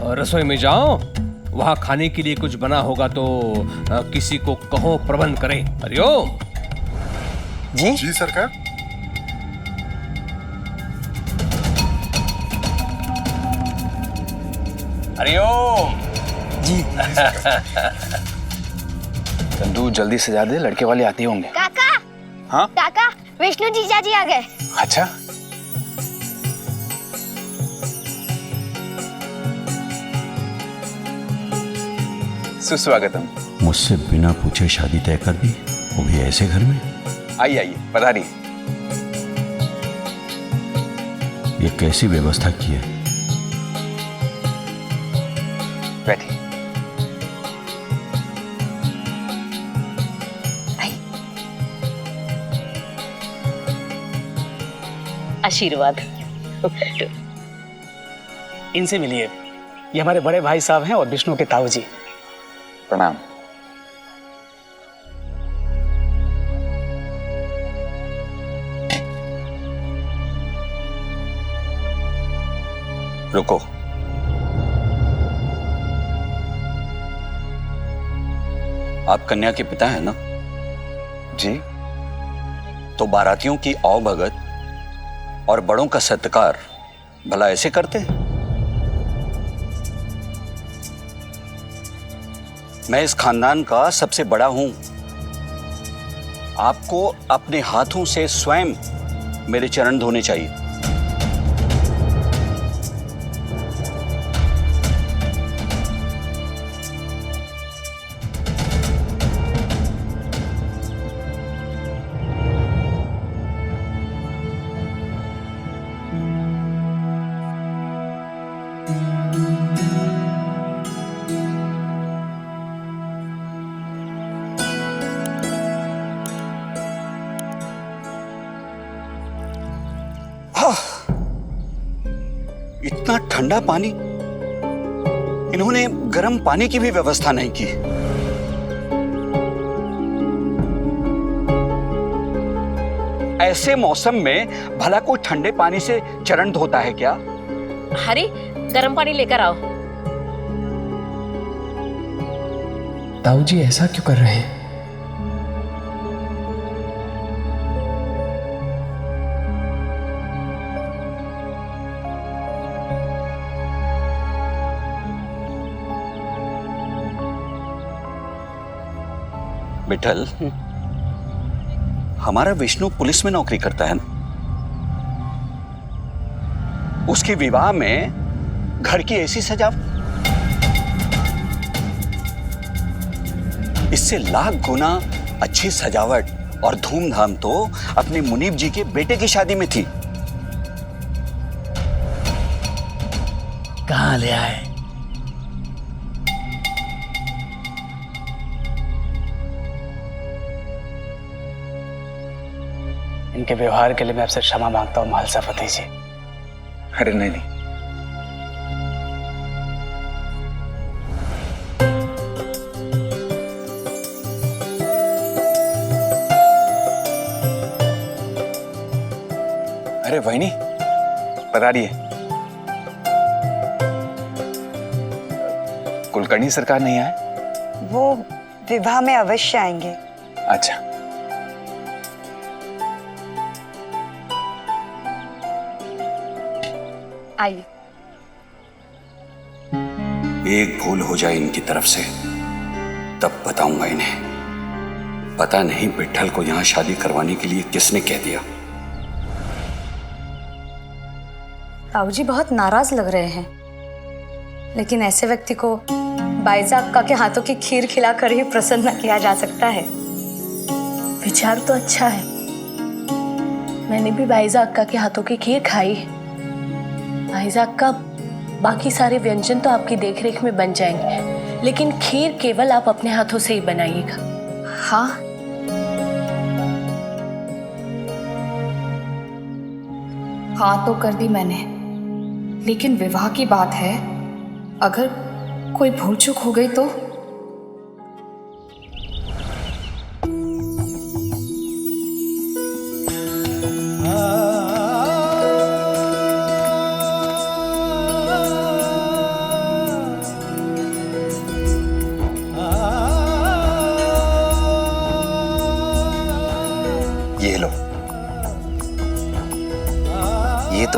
रसोई में जाओ, वहां खाने के लिए कुछ बना होगा तो किसी को कहो प्रबंध करे। हरिओम। जी जी सरकार। हरिओम जी। चंदू जल्दी सजा दे, लड़के वाले आते होंगे। काका। हाँ काका, विष्णु जीजा जी आ गए। अच्छा, सुस्वागतम। मुझसे बिना पूछे शादी तय कर दी, वो भी ऐसे घर में। आइए आइए, पधारिए। ये कैसी व्यवस्था की है? बैठिए। आशीर्वाद। इनसे मिलिए, ये हमारे बड़े भाई साहब हैं और विष्णु के ताऊ जी। प्रणाम। रुको। आप कन्या के पिता हैं ना? जी। तो बारातियों की आवभगत और बड़ों का सत्कार भला ऐसे करते हैं? मैं इस खानदान का सबसे बड़ा हूं। आपको अपने हाथों से स्वयं मेरे चरण धोने चाहिए। इतना ठंडा पानी, इन्होंने गर्म पानी की भी व्यवस्था नहीं की। ऐसे मौसम में भला कोई ठंडे पानी से चरण धोता है क्या? हरी, गर्म पानी लेकर आओ। ताऊ जी ऐसा क्यों कर रहे हैं? विठल, हमारा विष्णु पुलिस में नौकरी करता है ना? उसके विवाह में घर की ऐसी सजावट, इससे लाख गुना अच्छी सजावट और धूमधाम तो अपने मुनीब जी के बेटे की शादी में थी। कहाँ ले आए? इनके व्यवहार के लिए मैं आपसे क्षमा मांगता हूँ महालसा फतेह जी। अरे नहीं नहीं, अरे वहीनी, पधारिए। कुलकर्णी सरकार नहीं आए? वो विवाह में अवश्य आएंगे। अच्छा। आइए। एक भूल हो जाए इनकी तरफ से तब बताऊंगा इन्हें। पता नहीं विठल को यहां शादी करवाने के लिए किसने कह दिया। ताऊ जी बहुत नाराज लग रहे हैं, लेकिन ऐसे व्यक्ति को बाईजा अक्का के हाथों की खीर खिलाकर ही प्रसन्न किया जा सकता है। विचार तो अच्छा है। मैंने भी बाईजा अक्का के हाथों की खीर खाई है। बाईजा अक्का, बाकी सारे व्यंजन तो आपकी देखरेख में बन जाएंगे, लेकिन खीर केवल आप अपने हाथों से ही बनाइएगा। हाँ, हाँ तो कर दी मैंने, लेकिन विवाह की बात है, अगर कोई भूल चूक हो गई तो?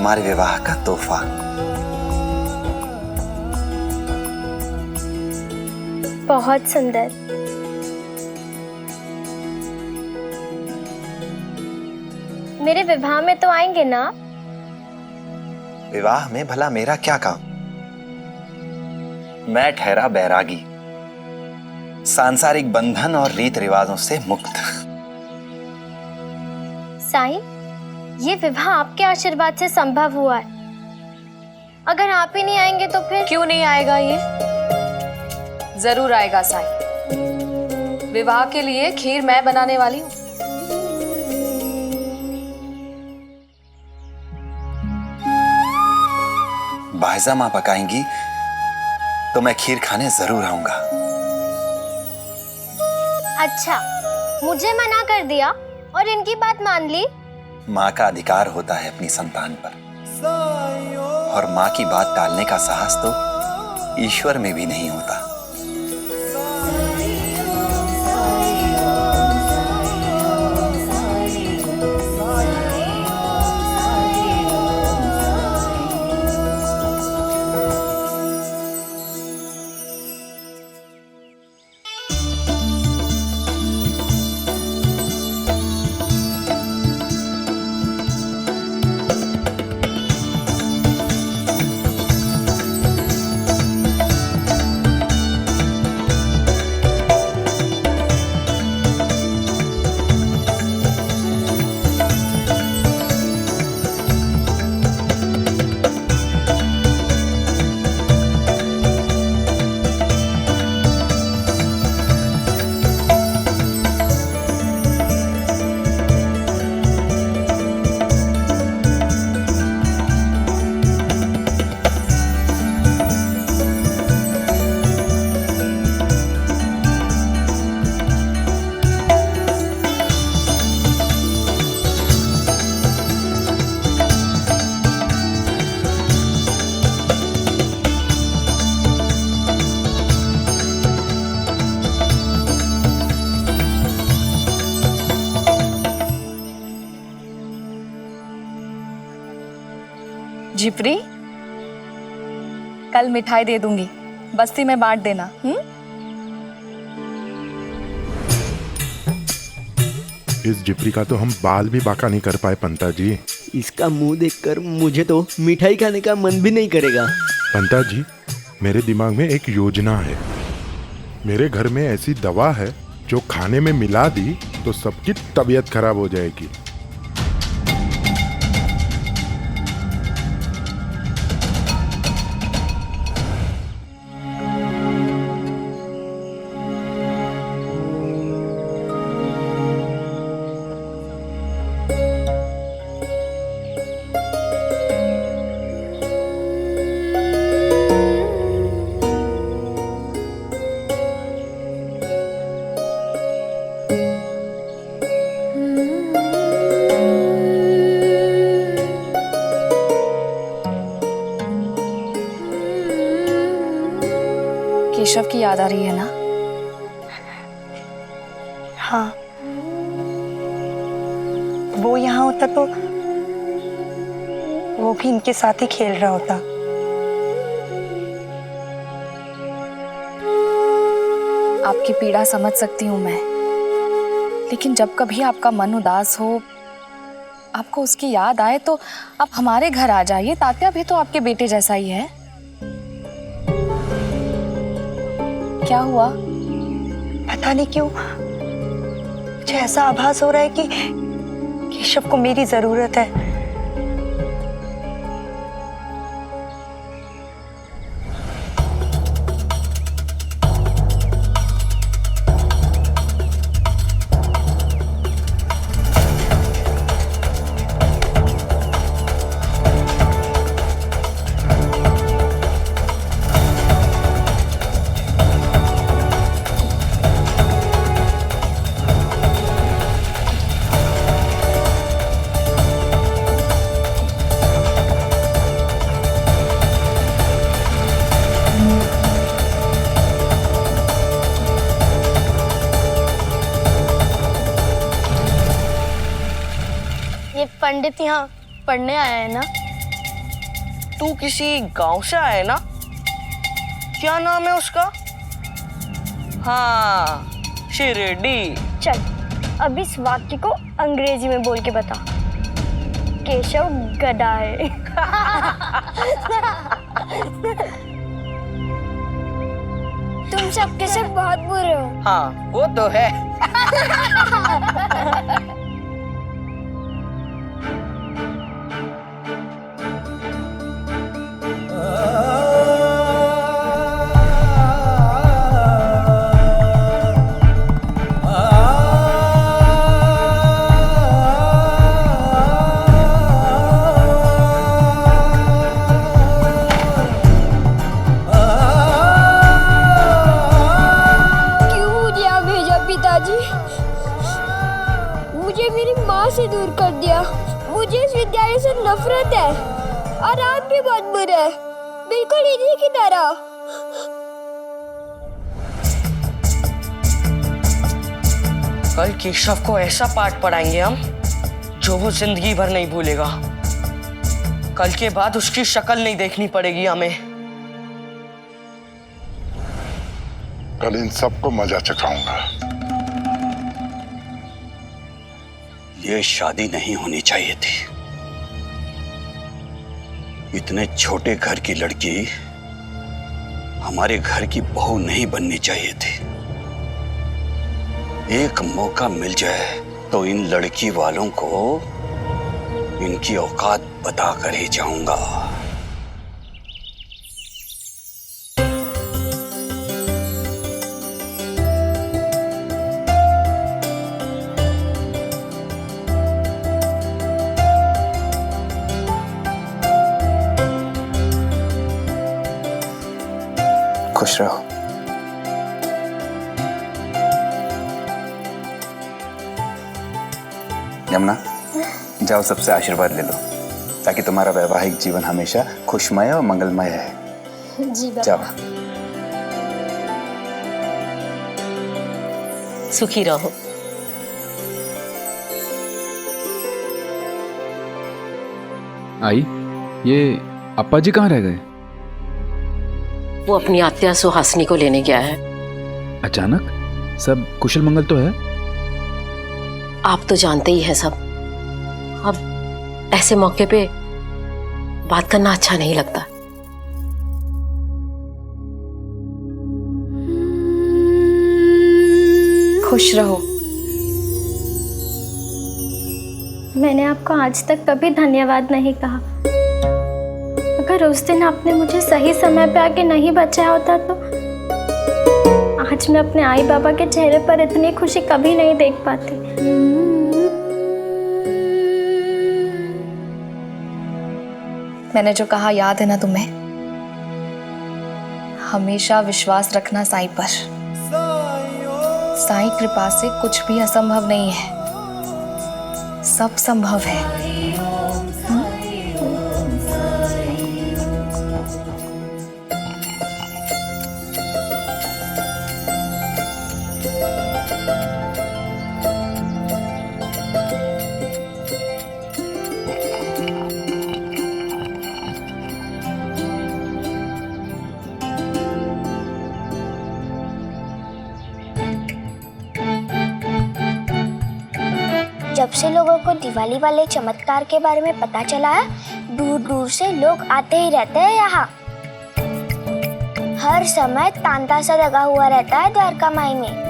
हमारे विवाह का तोहफा। बहुत सुंदर। मेरे विवाह में तो आएंगे ना? विवाह में भला मेरा क्या काम? मैं ठहरा बैरागी, सांसारिक बंधन और रीत रिवाजों से मुक्त। साईं, ये विवाह आपके आशीर्वाद से संभव हुआ है। अगर आप ही नहीं आएंगे तो फिर? क्यों नहीं आएगा? ये जरूर आएगा साईं। विवाह के लिए खीर मैं बनाने वाली हूँ। बाइजा माँ पकाएंगी तो मैं खीर खाने जरूर आऊंगा। अच्छा, मुझे मना कर दिया और इनकी बात मान ली? माँ का अधिकार होता है अपनी संतान पर, और माँ की बात टालने का साहस तो ईश्वर में भी नहीं होता। झिपरी, कल मिठाई दे दूंगी, बस्ती में बांट देना। इस झिपरी का तो हम बाल भी बाका नहीं कर पाए पंता जी। इसका मुंह देखकर मुझे तो मिठाई खाने का मन भी नहीं करेगा। पंता जी, मेरे दिमाग में एक योजना है। मेरे घर में ऐसी दवा है जो खाने में मिला दी तो सबकी तबीयत खराब हो जाएगी। केशव की याद आ रही है ना? हाँ, वो यहाँ होता तो वो भी इनके साथ ही खेल रहा होता। आपकी पीड़ा समझ सकती हूँ मैं, लेकिन जब कभी आपका मन उदास हो, आपको उसकी याद आए तो आप हमारे घर आ जाइए। तात्या भी तो आपके बेटे जैसा ही है। क्या हुआ? पता नहीं क्यों मुझे ऐसा आभास हो रहा है कि केशव को मेरी जरूरत है। ये पंडित यहाँ पढ़ने आया है ना? तू किसी गांव से आया है ना? क्या नाम है उसका? हाँ, शिरडी। चल अब इस वाक्य को अंग्रेजी में बोल के बता। केशव गधा है। तुम सब के सब बहुत बुरे हो। हाँ वो तो है। मुझे मेरी माँ से दूर कर दिया। मुझे इस विद्यालय से नफरत है और आप भी बहुत बुरे हैं, बिल्कुल इन्हीं की तरह। कल केशव को ऐसा पाठ पढ़ाएंगे हम जो वो जिंदगी भर नहीं भूलेगा। कल के बाद उसकी शक्ल नहीं देखनी पड़ेगी हमें। कल इन सबको मजा चखाऊंगा। ये शादी नहीं होनी चाहिए थी। इतने छोटे घर की लड़की हमारे घर की बहू नहीं बननी चाहिए थी। एक मौका मिल जाए तो इन लड़की वालों को इनकी औकात बता कर ही जाऊंगा। खुश रहो। यमुना, जाओ सबसे आशीर्वाद ले लो ताकि तुम्हारा वैवाहिक जीवन हमेशा खुशमय और मंगलमय है। जी बाबा। जाओ। सुखी रहो। आई, ये अप्पा जी कहाँ रह गए? वो अपनी आत्या सुहासिनी को लेने गया है। अचानक? सब कुशल मंगल तो है? आप तो जानते ही हैं सब। अब ऐसे मौके पे बात करना अच्छा नहीं लगता। खुश रहो। मैंने आपको आज तक कभी धन्यवाद नहीं कहा। अगर उस दिन आपने मुझे सही समय पे आके नहीं बचाया होता तो आज मैं अपने आई बाबा के चेहरे पर इतनी खुशी कभी नहीं देख पाती। मैंने जो कहा याद है ना तुम्हें? हमेशा विश्वास रखना साईं पर। साईं कृपा से कुछ भी असंभव नहीं है, सब संभव है। जब से लोगों को दिवाली वाले चमत्कार के बारे में पता चला है, दूर दूर से लोग आते ही रहते हैं यहाँ। हर समय तांता सा लगा हुआ रहता है द्वारका माई में।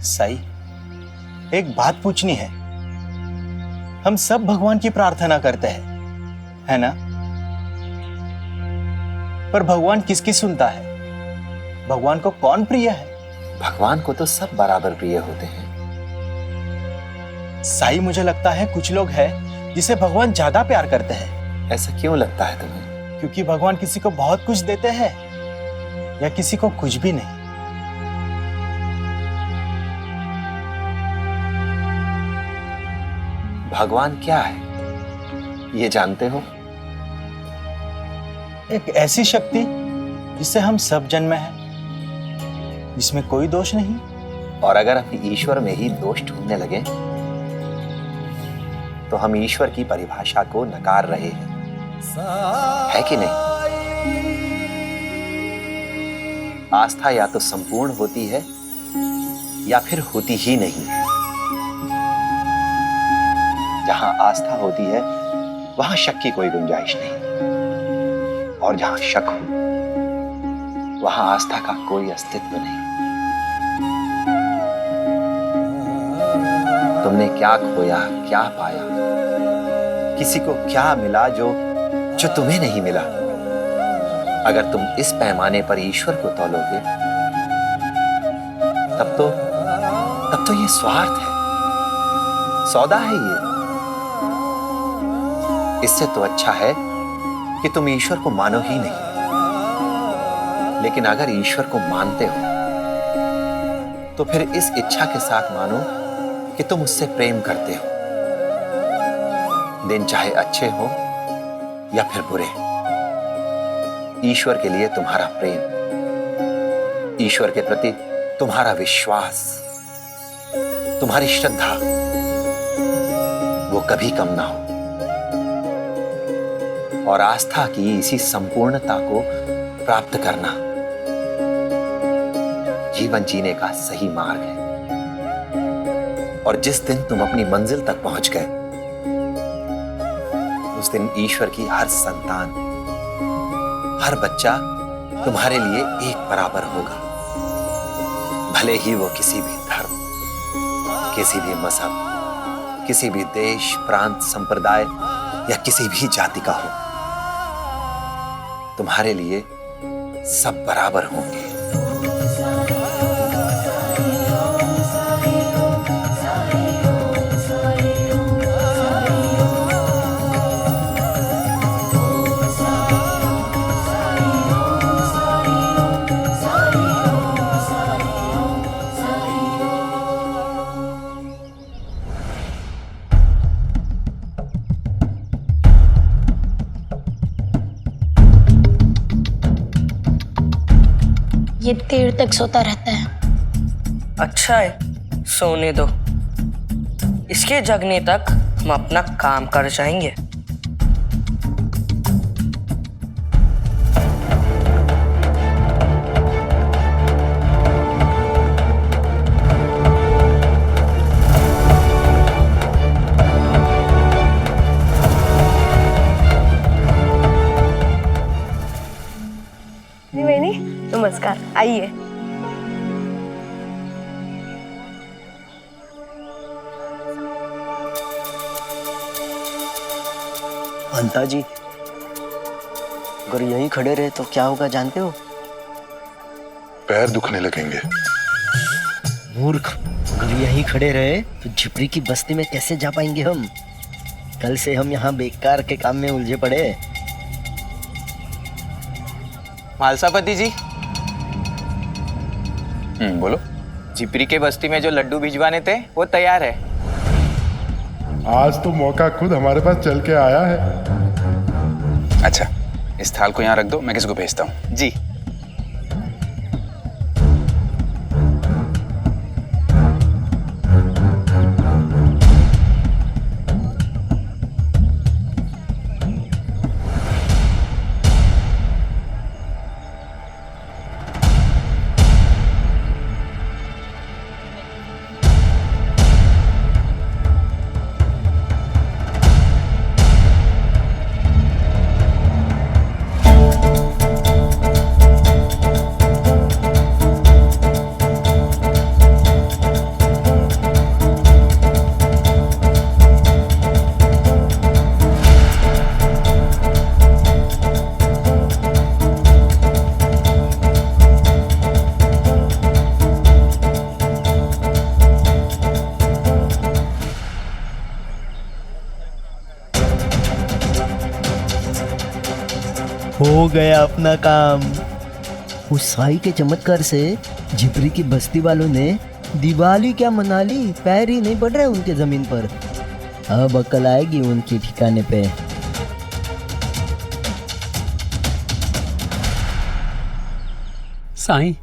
साई, एक बात पूछनी है। हम सब भगवान की प्रार्थना करते हैं, है ना? पर भगवान किसकी सुनता है? भगवान को कौन प्रिय है? भगवान को तो सब बराबर प्रिय होते हैं। साई, मुझे लगता है कुछ लोग हैं जिसे भगवान ज्यादा प्यार करते हैं। ऐसा क्यों लगता है तुम्हें? क्योंकि भगवान किसी को बहुत कुछ देते हैं या किसी को कुछ भी नहीं। भगवान क्या है ये जानते हो? एक ऐसी शक्ति जिससे हम सब जन्मे हैं, जिसमें कोई दोष नहीं। और अगर हम ईश्वर में ही दोष ढूंढने लगे तो हम ईश्वर की परिभाषा को नकार रहे हैं, है कि नहीं? आस्था या तो संपूर्ण होती है या फिर होती ही नहीं है। जहां आस्था होती है वहां शक की कोई गुंजाइश नहीं, और जहां शक हो वहां आस्था का कोई अस्तित्व नहीं। तुमने क्या खोया, क्या पाया, किसी को क्या मिला जो तुम्हें नहीं मिला? अगर तुम इस पैमाने पर ईश्वर को तौलोगे तब तो ये स्वार्थ है, सौदा है ये। इससे तो अच्छा है कि तुम ईश्वर को मानो ही नहीं। लेकिन अगर ईश्वर को मानते हो तो फिर इस इच्छा के साथ मानो कि तुम उससे प्रेम करते हो, दिन चाहे अच्छे हो या फिर बुरे। ईश्वर के लिए तुम्हारा प्रेम, ईश्वर के प्रति तुम्हारा विश्वास, तुम्हारी श्रद्धा वो कभी कम ना हो। और आस्था की इसी संपूर्णता को प्राप्त करना जीवन जीने का सही मार्ग है। और जिस दिन तुम अपनी मंजिल तक पहुंच गए उस दिन ईश्वर की हर संतान, हर बच्चा तुम्हारे लिए एक बराबर होगा, भले ही वो किसी भी धर्म, किसी भी मजहब, किसी भी देश, प्रांत, संप्रदाय या किसी भी जाति का हो। तुम्हारे लिए सब बराबर होंगे। ये देर तक सोता रहता है। अच्छा है, सोने दो। इसके जगने तक हम अपना काम कर जाएंगे। नमस्कार, आइए। अंता जी, अगर यहीं खड़े रहे तो क्या होगा जानते हो? पैर दुखने लगेंगे। मूर्ख, अगर यहीं खड़े रहे तो झिपरी की बस्ती में कैसे जा पाएंगे हम? कल से हम यहाँ बेकार के काम में उलझे पड़े। मालसापति जी, बोलो। झिपरी के बस्ती में जो लड्डू भिजवाने थे वो तैयार है। आज तो मौका खुद हमारे पास चल के आया है। अच्छा, इस थाल को यहाँ रख दो, मैं किसी को भेजता हूँ। जी। हो गया अपना काम। उस साई के चमत्कार से झिपरी की बस्ती वालों ने दिवाली क्या मना ली, पैर ही नहीं पड़ रहे उनके जमीन पर। अब अकल आएगी उनके ठिकाने पे। साईं,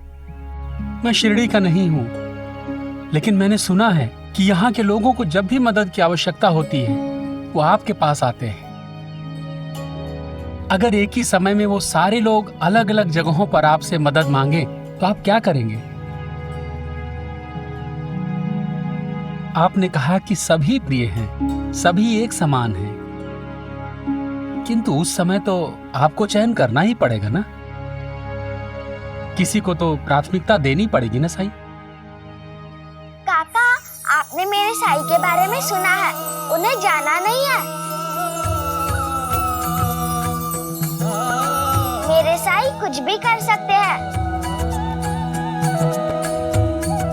मैं शिरडी का नहीं हूं, लेकिन मैंने सुना है कि यहाँ के लोगों को जब भी मदद की आवश्यकता होती है वो आपके पास आते हैं। अगर एक ही समय में वो सारे लोग अलग अलग जगहों पर आपसे मदद मांगे तो आप क्या करेंगे? आपने कहा कि सभी प्रिय हैं, सभी एक समान हैं, किंतु उस समय तो आपको चयन करना ही पड़ेगा ना। किसी को तो प्राथमिकता देनी पड़ेगी ना साईं। काका, आपने मेरे साई के बारे में सुना है, उन्हें जाना नहीं है। मेरे साई कुछ भी कर सकते हैं।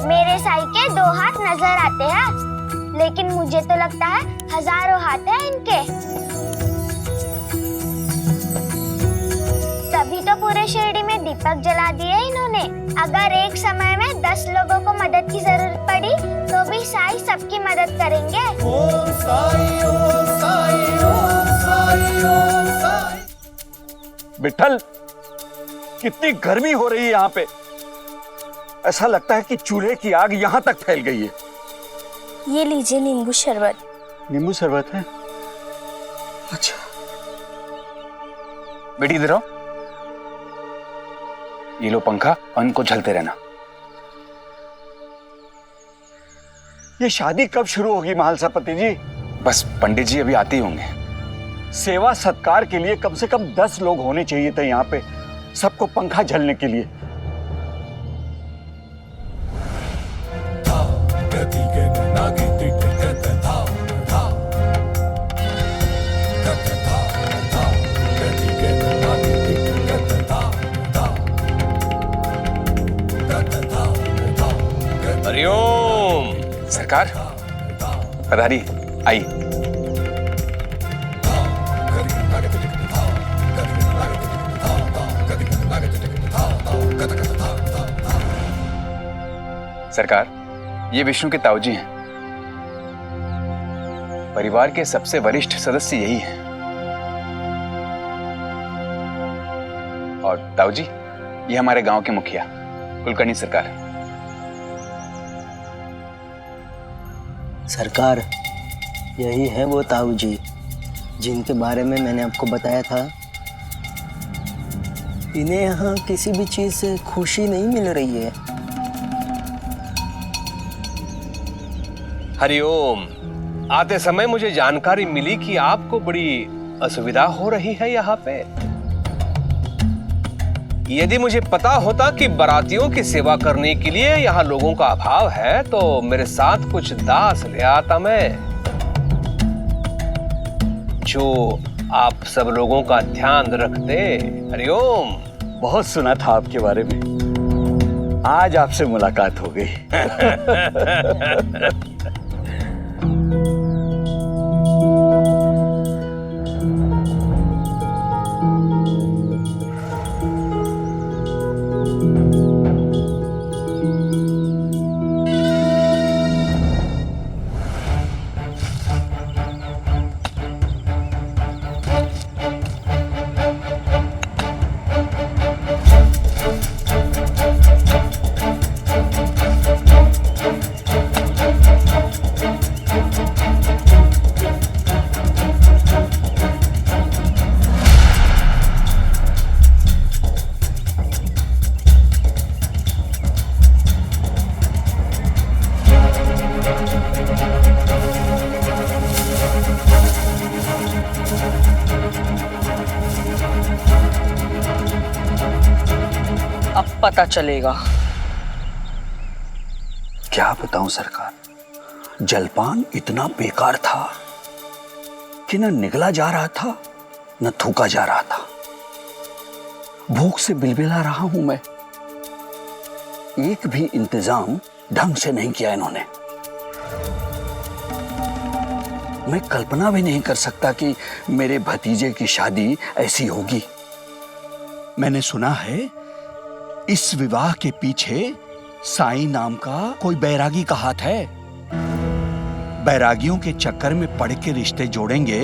मेरे साई के 2 हाथ नजर आते हैं, लेकिन मुझे तो लगता है हजारों हाथ हैं इनके। तभी तो पूरे शिरडी में दीपक जला दिए इन्होंने। अगर एक समय में 10 लोगों को मदद की जरूरत पड़ी तो भी साई सबकी मदद करेंगे। ओम साई, ओम साई, ओम साई, ओम साई। विठल, कितनी गर्मी हो रही है यहाँ पे। ऐसा लगता है कि चूल्हे की आग यहाँ तक फैल गई है। ये लीजिए नींबू शरबत। नींबू शरबत है? अच्छा बेटी, इधर आओ। ये लो पंखा और इनको झलते रहना। ये शादी कब शुरू होगी महालसापति जी? बस पंडित जी अभी आते ही होंगे। सेवा सत्कार के लिए कम से कम 10 लोग होने चाहिए थे यहाँ पे, सबको पंखा झलने के लिए। हरिओम। सरकार पधारी, आई। सरकार, ये विष्णु के ताऊजी हैं। परिवार के सबसे वरिष्ठ सदस्य यही हैं। और ताऊजी, ये हमारे गांव के मुखिया कुलकर्णी सरकार। सरकार, यही है वो ताऊ जी जिनके बारे में मैंने आपको बताया था। इन्हें यहाँ किसी भी चीज से खुशी नहीं मिल रही है। हरिओम। आते समय मुझे जानकारी मिली कि आपको बड़ी असुविधा हो रही है यहाँ पे। यदि मुझे पता होता कि बारातियों की सेवा करने के लिए यहाँ लोगों का अभाव है तो मेरे साथ कुछ दास ले आता मैं, जो आप सब लोगों का ध्यान रखते। हरिओम। बहुत सुना था आपके बारे में, आज आपसे मुलाकात हो गई। पता चलेगा। क्या बताऊं सरकार, जलपान इतना बेकार था कि न निगला जा रहा था न थूका जा रहा था। भूख से बिलबिला रहा हूं मैं। एक भी इंतजाम ढंग से नहीं किया इन्होंने। मैं कल्पना भी नहीं कर सकता कि मेरे भतीजे की शादी ऐसी होगी। मैंने सुना है इस विवाह के पीछे साईं नाम का कोई बैरागी का हाथ है। बैरागियों के चक्कर में पड़ के रिश्ते जोड़ेंगे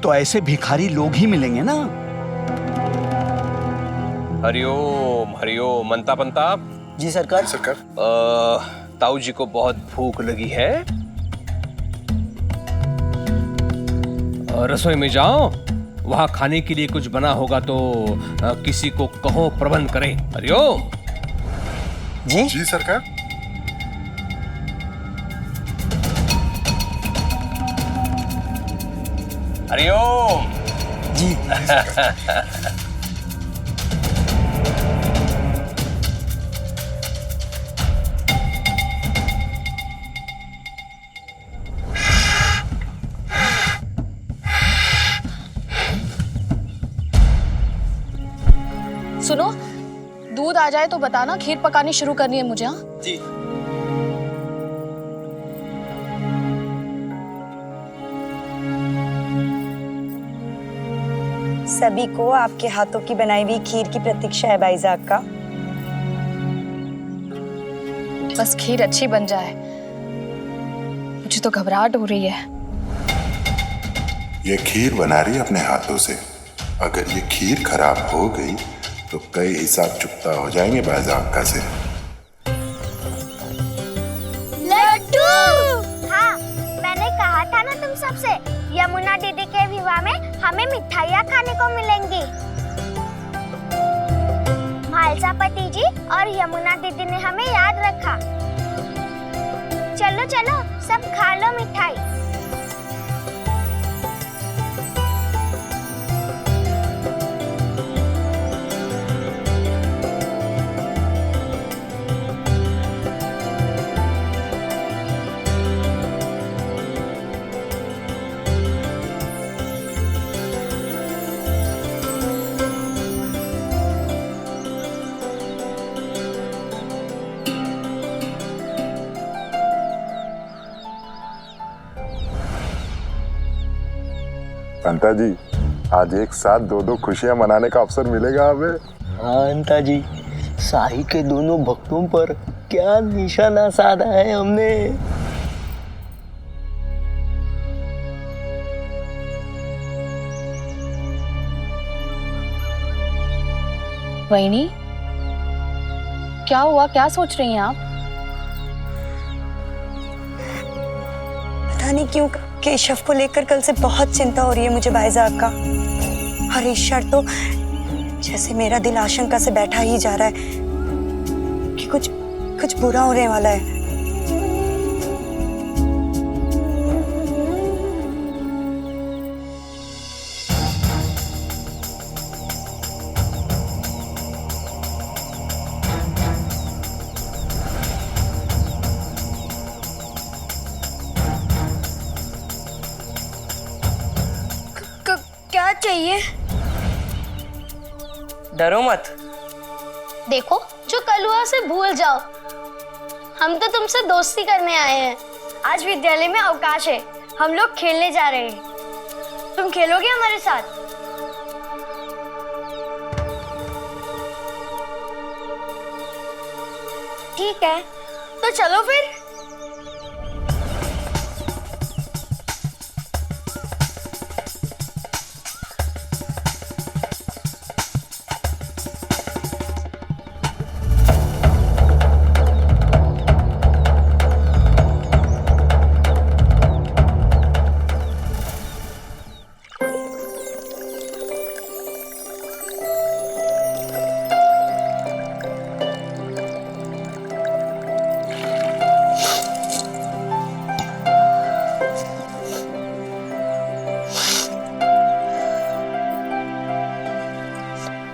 तो ऐसे भिखारी लोग ही मिलेंगे ना। हरिओम हरिओम। मनता पंता। जी सरकार। ताऊ जी को बहुत भूख लगी है, रसोई में जाओ, वहां खाने के लिए कुछ बना होगा तो किसी को कहो प्रबंध करें। हरिओम। जी सरकार। हरिओम। जी। सुनो, दूध आ जाए तो बताना, खीर पकानी शुरू करनी है मुझे। हाँ जी। सभी को आपके हाथों की बनाई हुई खीर की प्रतीक्षा है भाईजान का। बस खीर अच्छी बन जाए, मुझे तो घबराहट हो रही है। ये खीर बना रही है अपने हाथों से, अगर ये खीर खराब हो गई तो कई हिसाब चुकता हो जाएंगे बाज़ार से। लड्डू। हाँ, मैंने कहा था ना तुम सबसे, यमुना दीदी के विवाह में हमें मिठाइयाँ खाने को मिलेंगी। भालसा पति जी और यमुना दीदी ने हमें याद रखा। चलो चलो, सब खा लो मिठाई। अंता जी, आज एक साथ दो दो खुशियां मनाने का अवसर मिलेगा हमें। हाँ अंता जी, साई के दोनों भक्तों पर क्या निशाना साधा है हमने। वहीनी, क्या हुआ, क्या सोच रही हैं आप? पता नहीं क्यों केशव को लेकर कल से बहुत चिंता हो रही है मुझे भाईजान का। और इस क्षण तो जैसे मेरा दिल आशंका से बैठा ही जा रहा है कि कुछ बुरा होने वाला है। क्या चाहिए? डरो मत। देखो, जो कल हुआ उसे भूल जाओ। हम तो तुमसे दोस्ती करने आए हैं। आज विद्यालय में अवकाश है, हम लोग खेलने जा रहे हैं। तुम खेलोगे हमारे साथ? ठीक है, तो चलो फिर।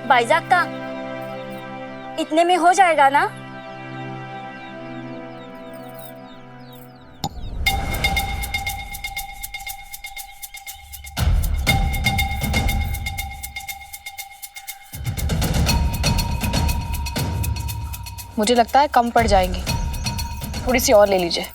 भाईजान का इतने में हो जाएगा ना? मुझे लगता है कम पड़ जाएंगी, थोड़ी सी और ले लीजिए।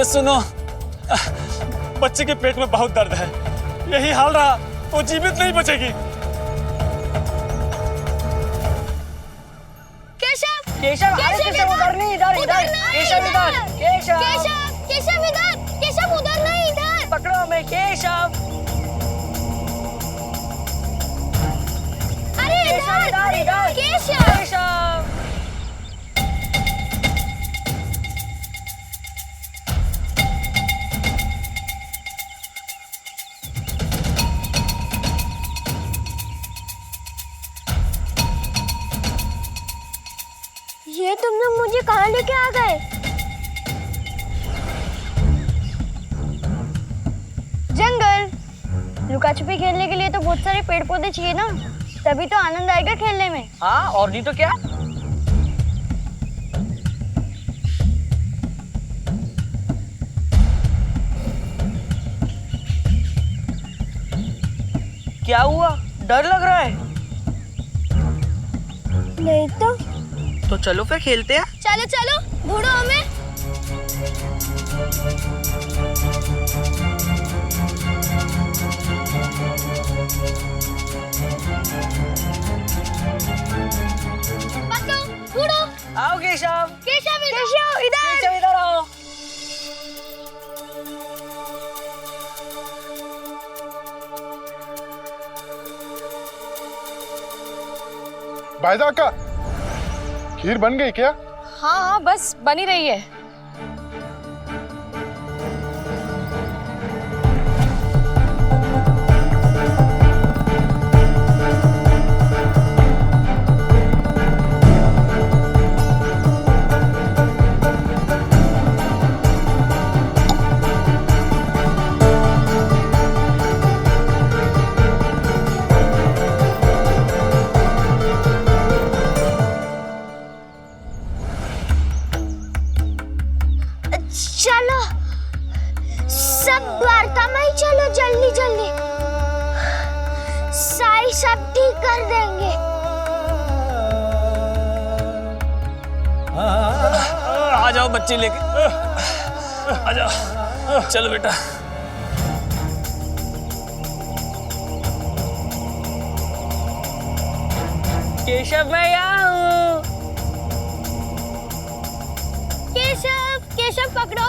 सुनो, बच्चे के पेट में बहुत दर्द है। यही हाल रहा वो जीवित नहीं बचेगी। केशव केशव उधर नहीं, इधर इधर। केशव इधर, केशव केशव इधर, केशव उधर नहीं, इधर पकड़ो हमें। केशव, अरे इधर इधर। केशव ये तुम लोग मुझे कहाँ लेके आ गए? जंगल। लुका छुपी खेलने के लिए तो बहुत सारे पेड़ पौधे चाहिए ना, तभी तो आनंद आएगा खेलने में। हाँ, और नहीं तो क्या। क्या हुआ? डर लग रहा है? नहीं तो चलो फिर खेलते हैं। चलो चलो, ढूंढो हमें। पकड़ो, ढूंढो। आओ केशव। केशव इधर। केशव इधर आओ। भाईजा का खीर बन गई क्या? हाँ हाँ, बस बनी रही है। चलो सब द्वारका में ही चलो, जल्दी जल्दी। साई सब ठीक कर देंगे। आ जाओ बच्चे लेके, आ जाओ। चलो बेटा। केशव मैं यहाँ हूँ। केशव पकड़ो।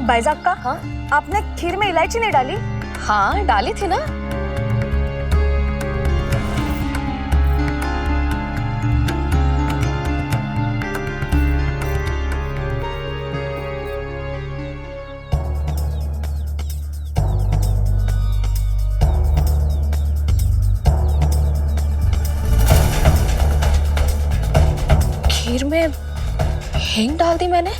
बाइजा का, हाँ? आपने खीर में इलायची नहीं डाली? हाँ डाली थी ना। खीर में हींग डाल दी मैंने।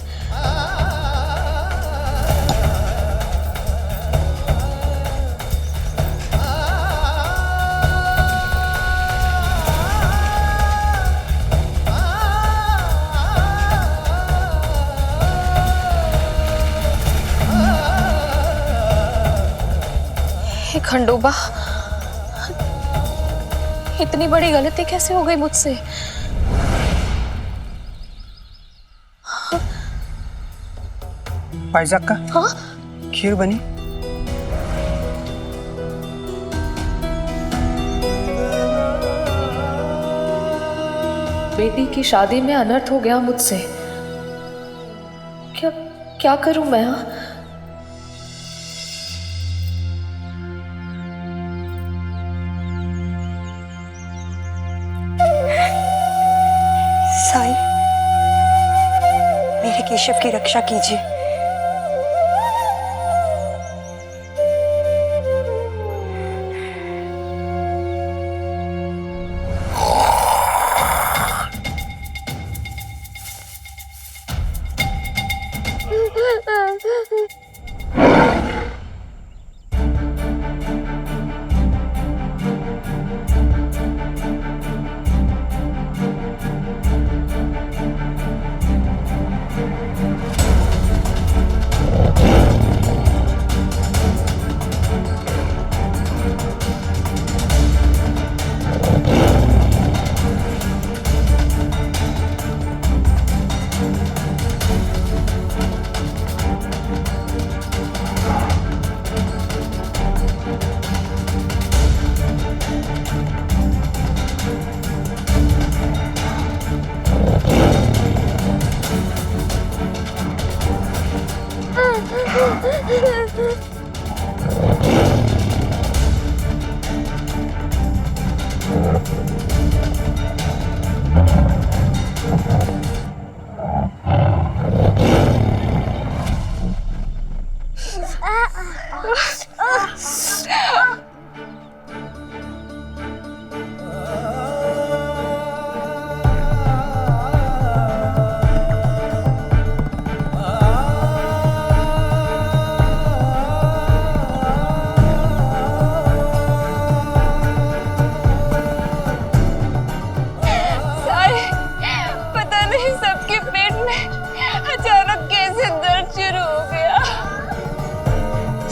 हे खंडोबा, इतनी बड़ी गलती कैसे हो गई मुझसे? पाइजाक का हाँ? खीर बनी। बेटी की शादी में अनर्थ हो गया मुझसे। क्या क्या करूं मैं? साईं, मेरे केशव की रक्षा कीजिए।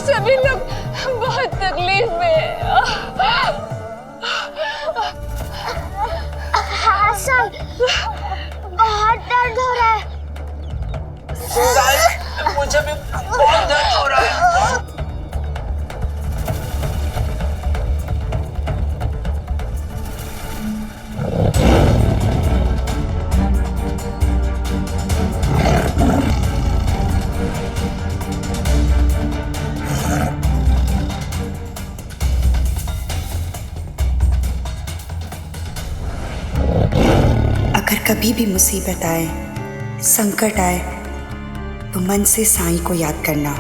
सभी लोग बहुत तकलीफ में हैं। हाँ सर, बहुत दर्द हो रहा है। मुझे भी बहुत दर्द हो रहा है। अगर कभी भी मुसीबत आए, संकट आए, तो मन से साईं को याद करना,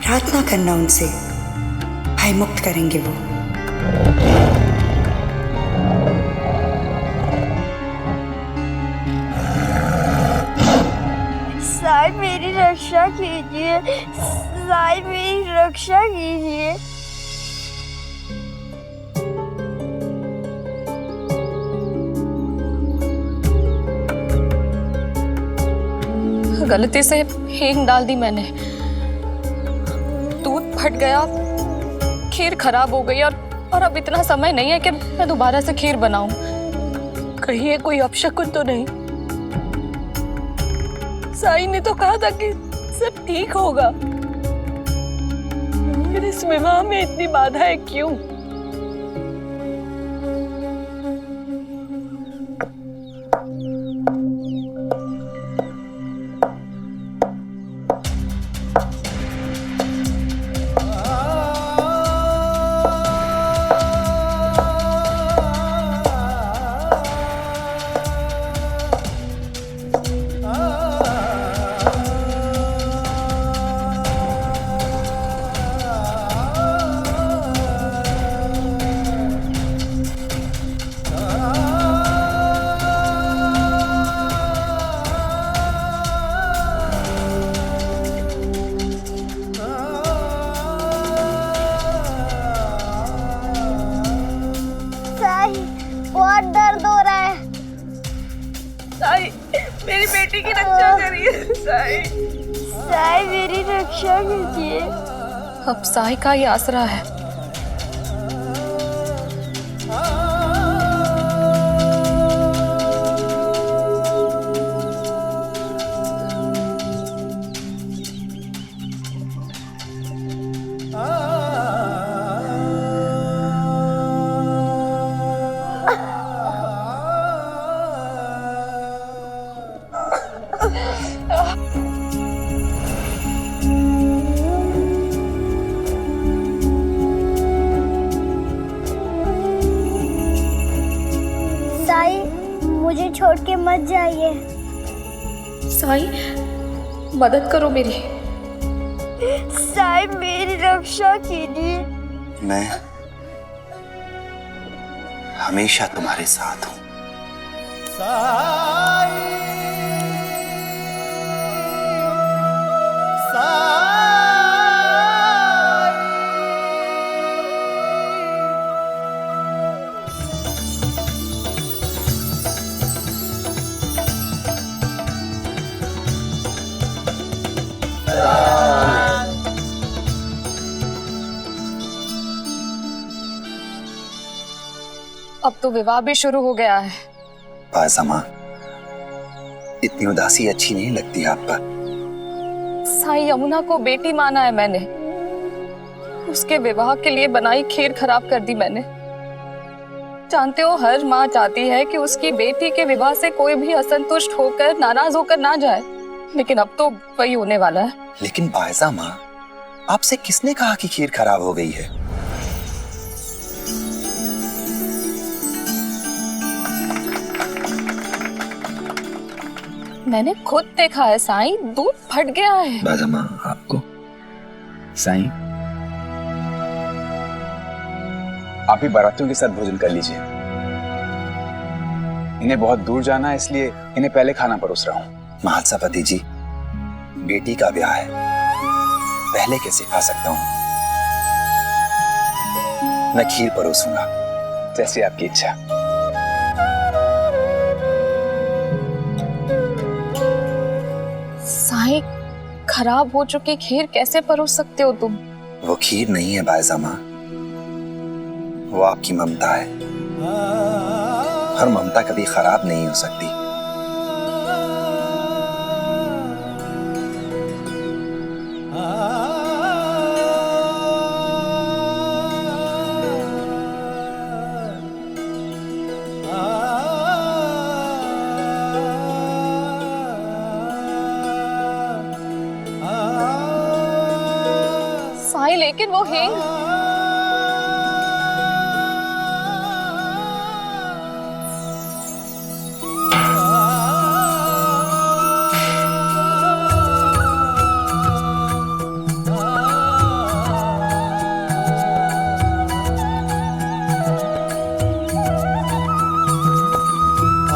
प्रार्थना करना उनसे, भय मुक्त करेंगे वो। साईं मेरी रक्षा कीजिए, साईं मेरी रक्षा कीजिए। गलती से हींग डाल दी मैंने, दूध फट गया, खीर खराब हो गई और अब इतना समय नहीं है कि मैं दोबारा से खीर बनाऊं। कहीं ये कोई अपशकुन तो नहीं? साईं ने तो कहा था कि सब ठीक होगा, फिर इस विवाह में इतनी बाधाएं क्यों? बहुत दर्द हो रहा है। साईं, मेरी बेटी की रक्षा करिए। साईं, साईं मेरी रक्षा कीजिए। अब साईं का ही आसरा है, साईं, मदद करो मेरी। साईं मेरी रक्षा कीजिए। मैं हमेशा तुम्हारे साथ हूं। अब तो विवाह भी शुरू हो गया है। बाज़मा, इतनी उदासी अच्छी नहीं लगती आप पर। साईं, यमुना को बेटी माना है मैंने। उसके विवाह के लिए बनाई खीर खराब कर दी मैंने। जानते हो, हर माँ चाहती है कि उसकी बेटी के विवाह से कोई भी असंतुष्ट होकर, नाराज होकर ना जाए, लेकिन अब तो वही होने वाला है। लेकिन बाज़मा, आपसे किसने कहा कि खीर खराब हो गई है? मैंने खुद देखा है साईं, दूध फट गया है। बाज़मा, आपको साईं, आप भी बारातियों के साथ भोजन कर लीजिए। इन्हें बहुत दूर जाना है, इसलिए इन्हें पहले खाना परोस रहा हूँ। महात्सापति जी, बेटी का ब्याह है, पहले कैसे खा सकता हूँ? मैं खीर परोसूंगा। जैसे आपकी इच्छा। साईं, खराब हो चुकी खीर कैसे परोस सकते हो तुम? वो खीर नहीं है बाज़मा, वो आपकी ममता है। हर ममता कभी खराब नहीं हो सकती। साईं, लेकिन वो हींग।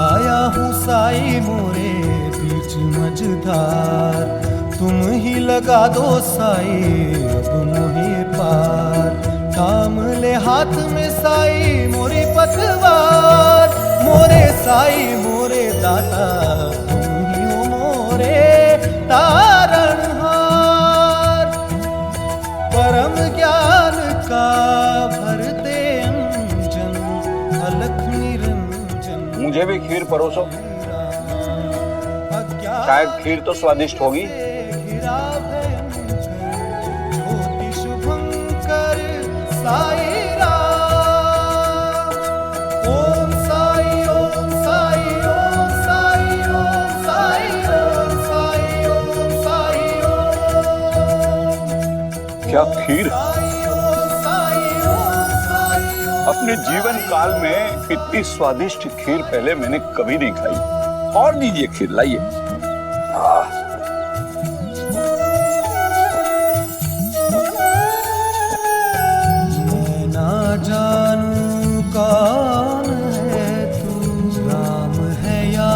आया हूँ साई मोरे बीच मझधार, तुम ही लगा दो साई अब मोहे पार। थाम ले हाथ में साई मोरी पतवार, मोरे साई मोरे दाता तुम ही हो मोरे तारणहार। परम ज्ञान का भर दे अंजन, अलख निरंजन। मुझे भी खीर परोसो, शायद खीर तो स्वादिष्ट होगी। ज्योति शुभंकर साई राम। ओम साई ओम साई ओम साई ओम साई ओम साई ओम साई ओम। क्या खीर! अपने जीवन काल में इतनी स्वादिष्ट खीर पहले मैंने कभी नहीं खाई। और दीजिए खीर, लाइए। मैं ना जानू कौन है तू, राम है या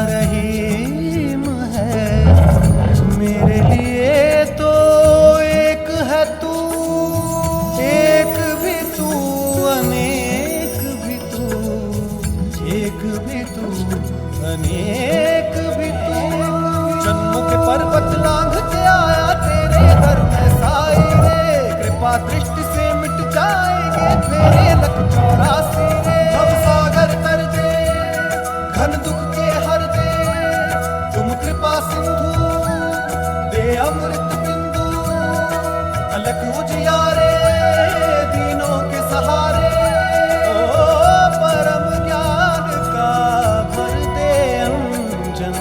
रहीम है, मेरे लिए तो एक है तू, एक भी तू, अनेक भी तू, एक भी तू, अनेक भी तू। जन्मों के पर्वत लांघ के आया तेरे घर में साई रे, कृपा दृष्टि से मिट जाएंगे फेरे लख 84 रे। भव सागर तर दे, घन दुख के हर दे, तुम कृपा सिंधु दे अमृत बिंदु। अलख उजियारे दीनों के सहारे, ओ परम ज्ञान का भर दे अंजन,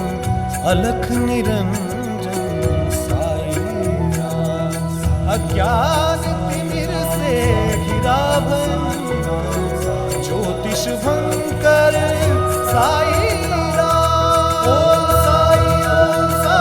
अलख निरंजन साई राम। अज्ञान तिमिर से घिरा भंग, ज्योति शुभंकर साई राम। ओम साई ओम साई।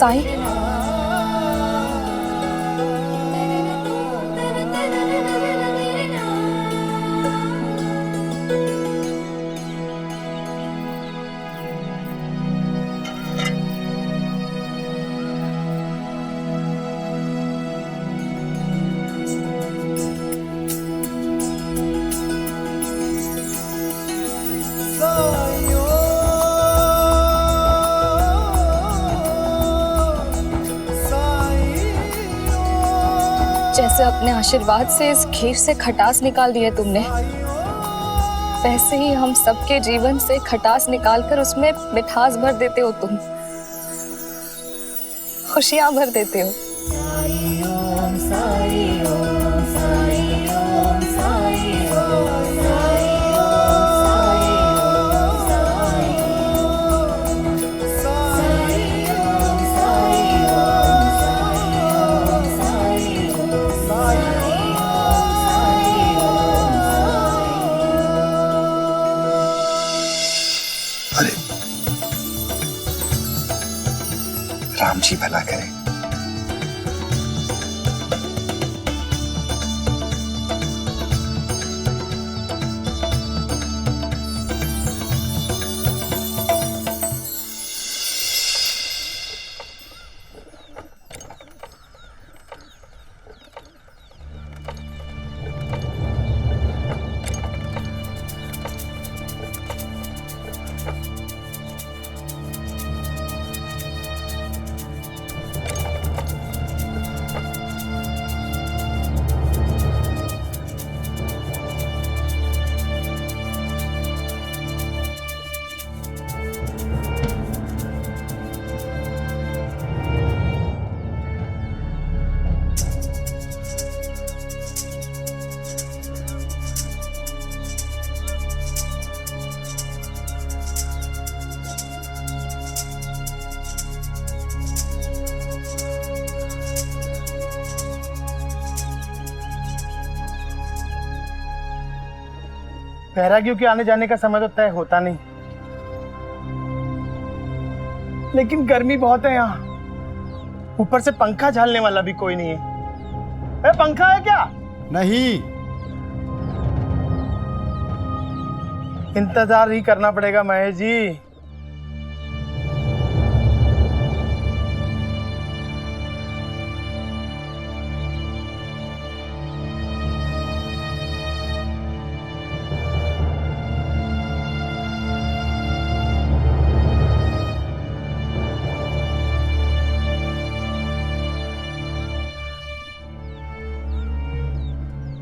साईं, जैसे अपने आशीर्वाद से इस खीर से खटास निकाल दी है तुमने, वैसे ही हम सबके जीवन से खटास निकालकर उसमें मिठास भर देते हो तुम, खुशियां भर देते हो। राम जी भला करे। बैरागियों के आने जाने का समय तो तय होता नहीं, लेकिन गर्मी बहुत है यहाँ। ऊपर से पंखा झलने वाला भी कोई नहीं है। पंखा है क्या? नहीं, इंतजार ही करना पड़ेगा महेश जी।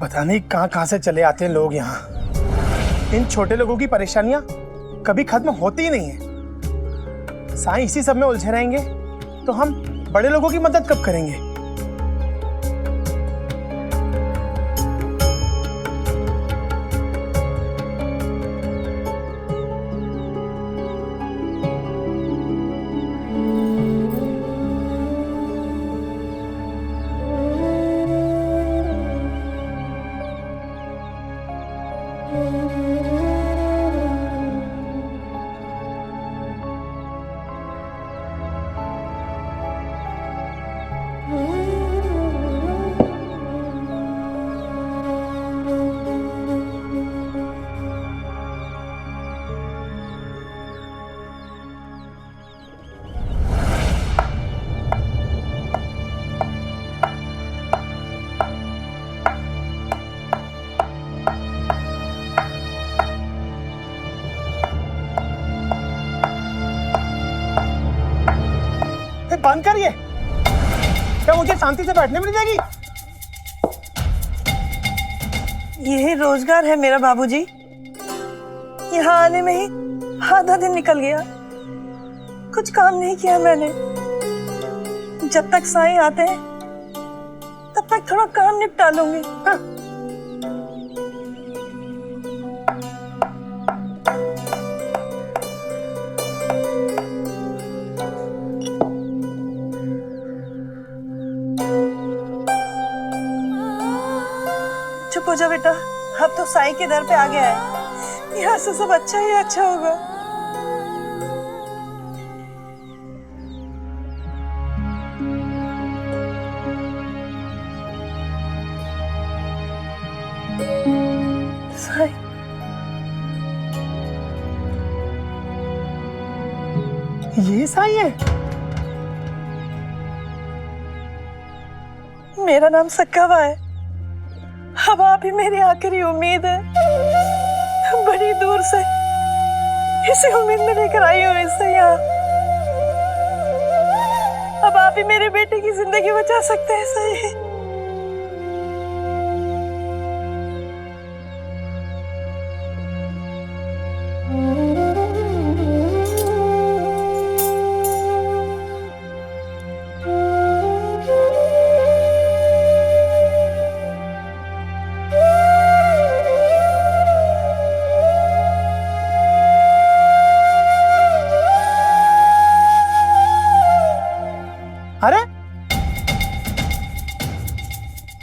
पता नहीं कहां से चले आते हैं लोग यहाँ। इन छोटे लोगों की परेशानियां कभी खत्म होती ही नहीं है। साईं इसी सब में उलझे रहेंगे तो हम बड़े लोगों की मदद कब करेंगे? बंद करिए, क्या मुझे शांति से बैठने मिल जाएगी? यही रोजगार है मेरा बाबूजी। यहाँ आने में ही आधा दिन निकल गया, कुछ काम नहीं किया मैंने। जब तक साईं आते हैं तब तक थोड़ा काम निपटा लूंगी। हाँ। चुप हो जा बेटा, अब तो साईं के दर पे आ गया है, यहाँ से सब अच्छा ही अच्छा होगा। साईं। ये साईं है? मेरा नाम सक्कावा है। अब आप ही मेरी आखिरी उम्मीद है। बड़ी दूर से इसी उम्मीद में लेकर आई हूँ इससे यहाँ। अब आप ही मेरे बेटे की जिंदगी बचा सकते हैं सही। अरे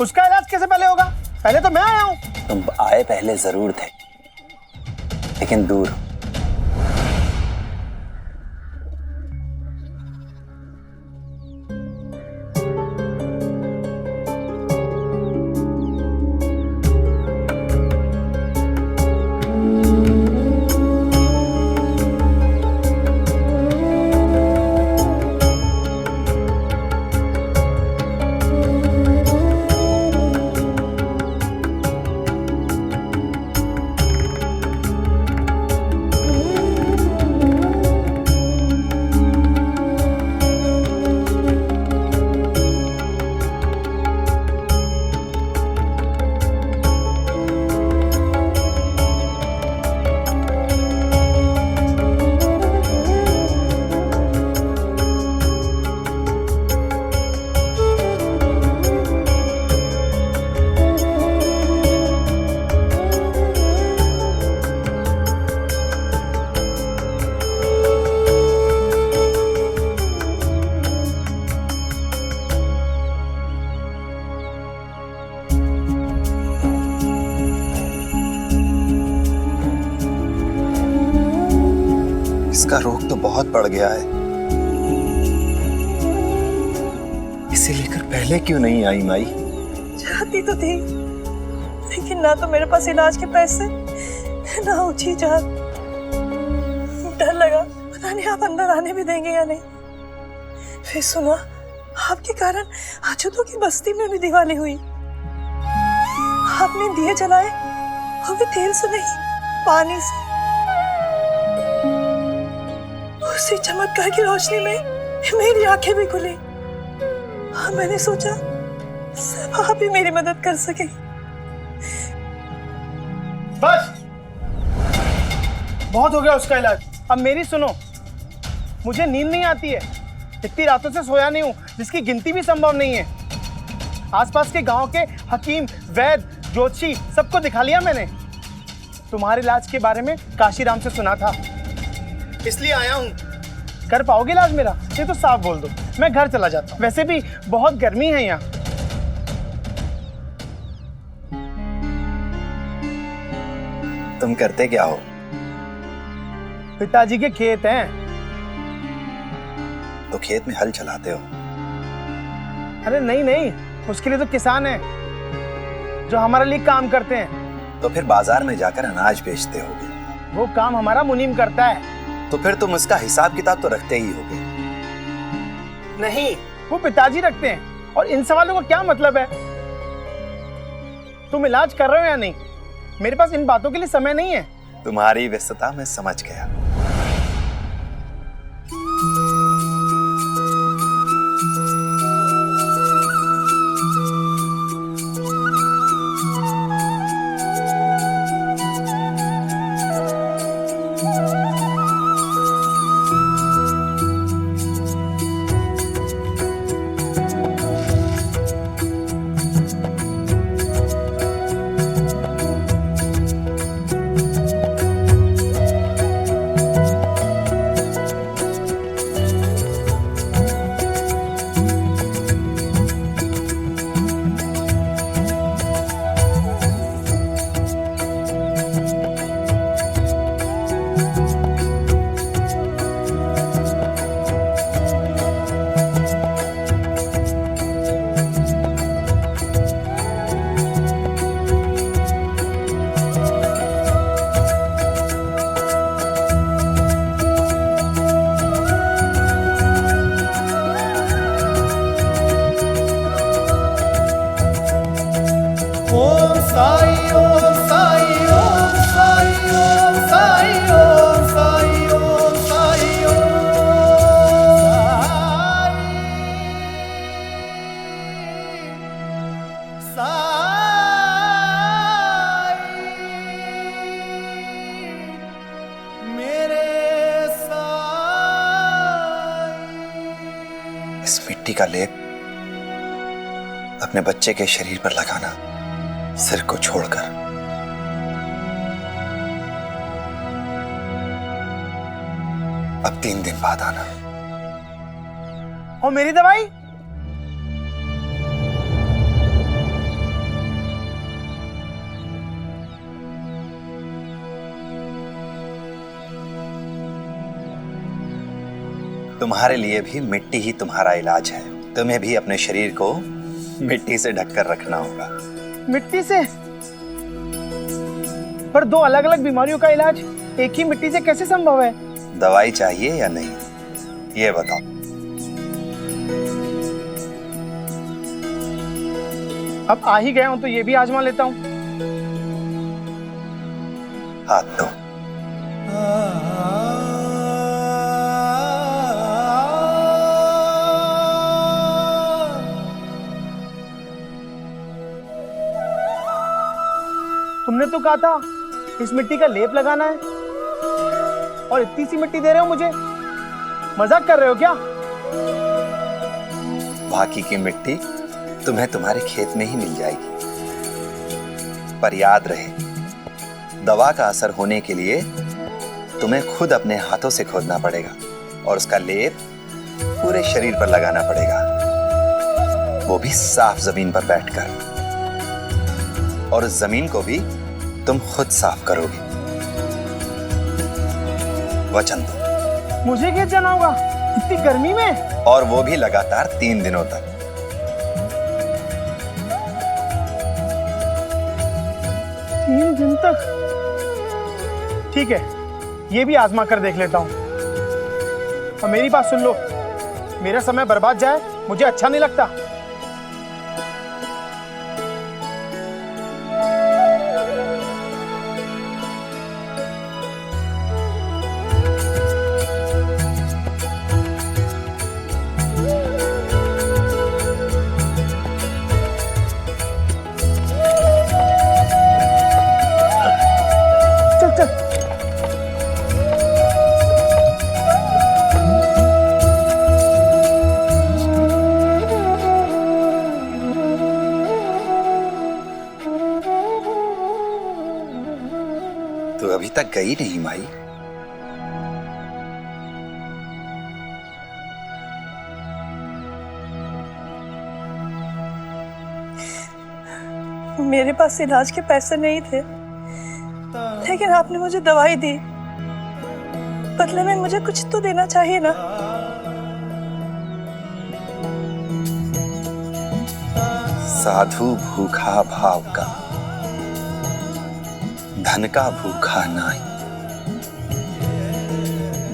उसका इलाज कैसे पहले होगा? पहले तो मैं आया हूं। तुम आए पहले जरूर थे, लेकिन दूर। इसका रोग तो बहुत बढ़ गया है। इसे लेकर पहले क्यों नहीं आई माई? चाहती तो थी, लेकिन ना तो मेरे पास इलाज के पैसे, ना ऊंची जात। डर लगा पता नहीं आप अंदर आने भी देंगे या नहीं। फिर सुना आपके कारण आजुदों की बस्ती में भी दिवाली हुई। आपने दिए जलाए, वो भी तेल से नहीं, पानी से। उसी चमत्कार की रोशनी में मेरी आंखें भी खुली। हाँ, मैंने सोचा सब आप ही मेरी मदद कर सके। बस बहुत हो गया उसका इलाज। अब मेरी सुनो, मुझे नींद नहीं आती है। इतनी रातों से सोया नहीं हूँ, जिसकी गिनती भी संभव नहीं है। आसपास के गांव के हकीम, वैद्य, ज्योतिषी सबको दिखा लिया मैंने। तुम्हारे इलाज के बारे में काशीराम से सुना था, इसलिए आया हूँ। कर पाओगे इलाज मेरा? ये तो साफ बोल दो, मैं घर चला जाता हूँ। वैसे भी बहुत गर्मी है यहाँ। तुम करते क्या हो? पिताजी के खेत हैं। तो खेत में हल चलाते हो? अरे नहीं नहीं, उसके लिए तो किसान हैं जो हमारे लिए काम करते हैं। तो फिर बाजार में जाकर अनाज बेचते होगे। वो काम हमारा मुनीम करता है। तो फिर तुम उसका हिसाब किताब तो रखते ही होगे। नहीं, वो पिताजी रखते हैं। और इन सवालों का क्या मतलब है? तुम इलाज कर रहे हो या नहीं? मेरे पास इन बातों के लिए समय नहीं है। तुम्हारी व्यस्तता मैं समझ गया। ओम साई ओम साई ओम साई ओम साई ओम साई ओम साई इस मिट्टी का लेप अपने बच्चे के शरीर पर लगाना, सिर को छोड़कर। अब 3 दिन बाद आना। और मेरी दवाई? तुम्हारे लिए भी मिट्टी ही तुम्हारा इलाज है। तुम्हें भी अपने शरीर को मिट्टी से ढककर रखना होगा। मिट्टी से? पर 2 अलग अलग बीमारियों का इलाज एक ही मिट्टी से कैसे संभव है? दवाई चाहिए या नहीं, ये बताओ। अब आ ही गया हूं तो ये भी आजमा लेता हूं। हाथ दो। तुमने तो कहा था इस मिट्टी का लेप लगाना है और इतनी सी मिट्टी दे रहे हो मुझे। मजाक कर रहे हो क्या? बाकी की मिट्टी तुम्हें तुम्हारे खेत में ही मिल जाएगी। पर याद रहे, दवा का असर होने के लिए तुम्हें खुद अपने हाथों से खोदना पड़ेगा और उसका लेप पूरे शरीर पर लगाना पड़ेगा, वो भी साफ जमीन पर बैठकर। और उस जमीन को भी तुम खुद साफ करोगे। वचन दो। मुझे खेत जाना होगा इतनी गर्मी में? और वो भी लगातार 3 दिनों तक। 3 दिन तक? ठीक है, ये भी आजमा कर देख लेता हूं। और मेरी बात सुन लो, मेरा समय बर्बाद जाए मुझे अच्छा नहीं लगता। तो अभी तक गई नहीं माई। मेरे पास इलाज के पैसे नहीं थे, लेकिन आपने मुझे दवाई दी। बदले में मुझे कुछ तो देना चाहिए ना। साधु भूखा भाव का, धन का भूखा नाई।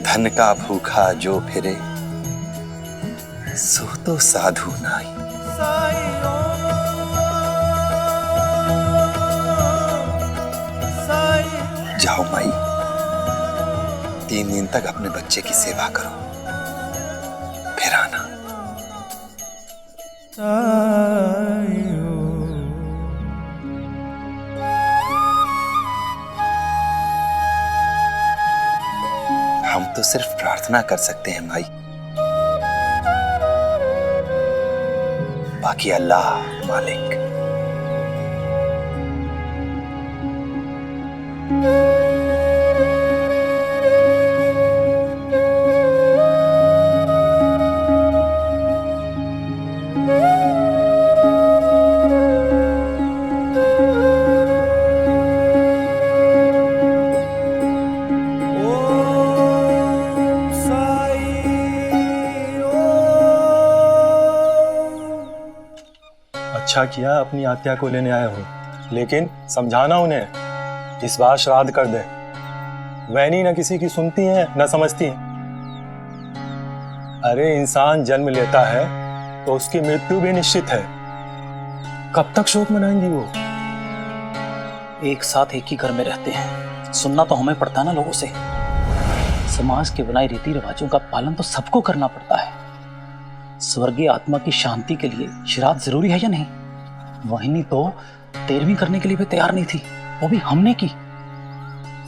धन का भूखा जो फिरे, सो तो साधु नाई। जाओ माई, 3 दिन तक अपने बच्चे की सेवा करो, फिर आना। हम तो सिर्फ प्रार्थना कर सकते हैं माई, बाकी अल्लाह मालिक। अच्छा किया अपनी आत्या को लेने आए हो, लेकिन समझाना उन्हें इस बार श्राद्ध कर दे। वैनी न किसी की सुनती हैं न समझती हैं। अरे इंसान जन्म लेता है तो उसकी मृत्यु भी निश्चित है। कब तक शोक मनाएंगी वो? एक साथ एक ही घर में रहते हैं, सुनना तो हमें पड़ता है ना लोगों से। समाज के बनाए रीति रिवाजों का पालन तो सबको करना पड़ता है। स्वर्गीय आत्मा की शांति के लिए श्राद्ध जरूरी है या नहीं? वहिनी तो 13वीं करने के लिए भी तैयार नहीं थी, वो भी हमने की।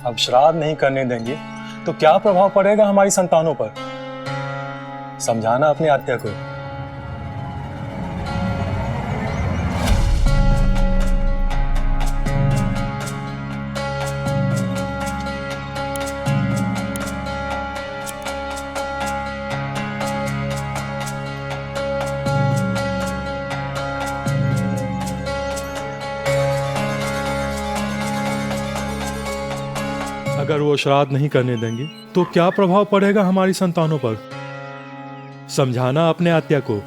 अब श्राद्ध नहीं करने देंगे तो क्या प्रभाव पड़ेगा हमारी संतानों पर? समझाना अपनी आत्या को। अगर वो श्राद्ध नहीं करने देंगे तो क्या प्रभाव पड़ेगा हमारी संतानों पर? समझाना अपने आत्या को।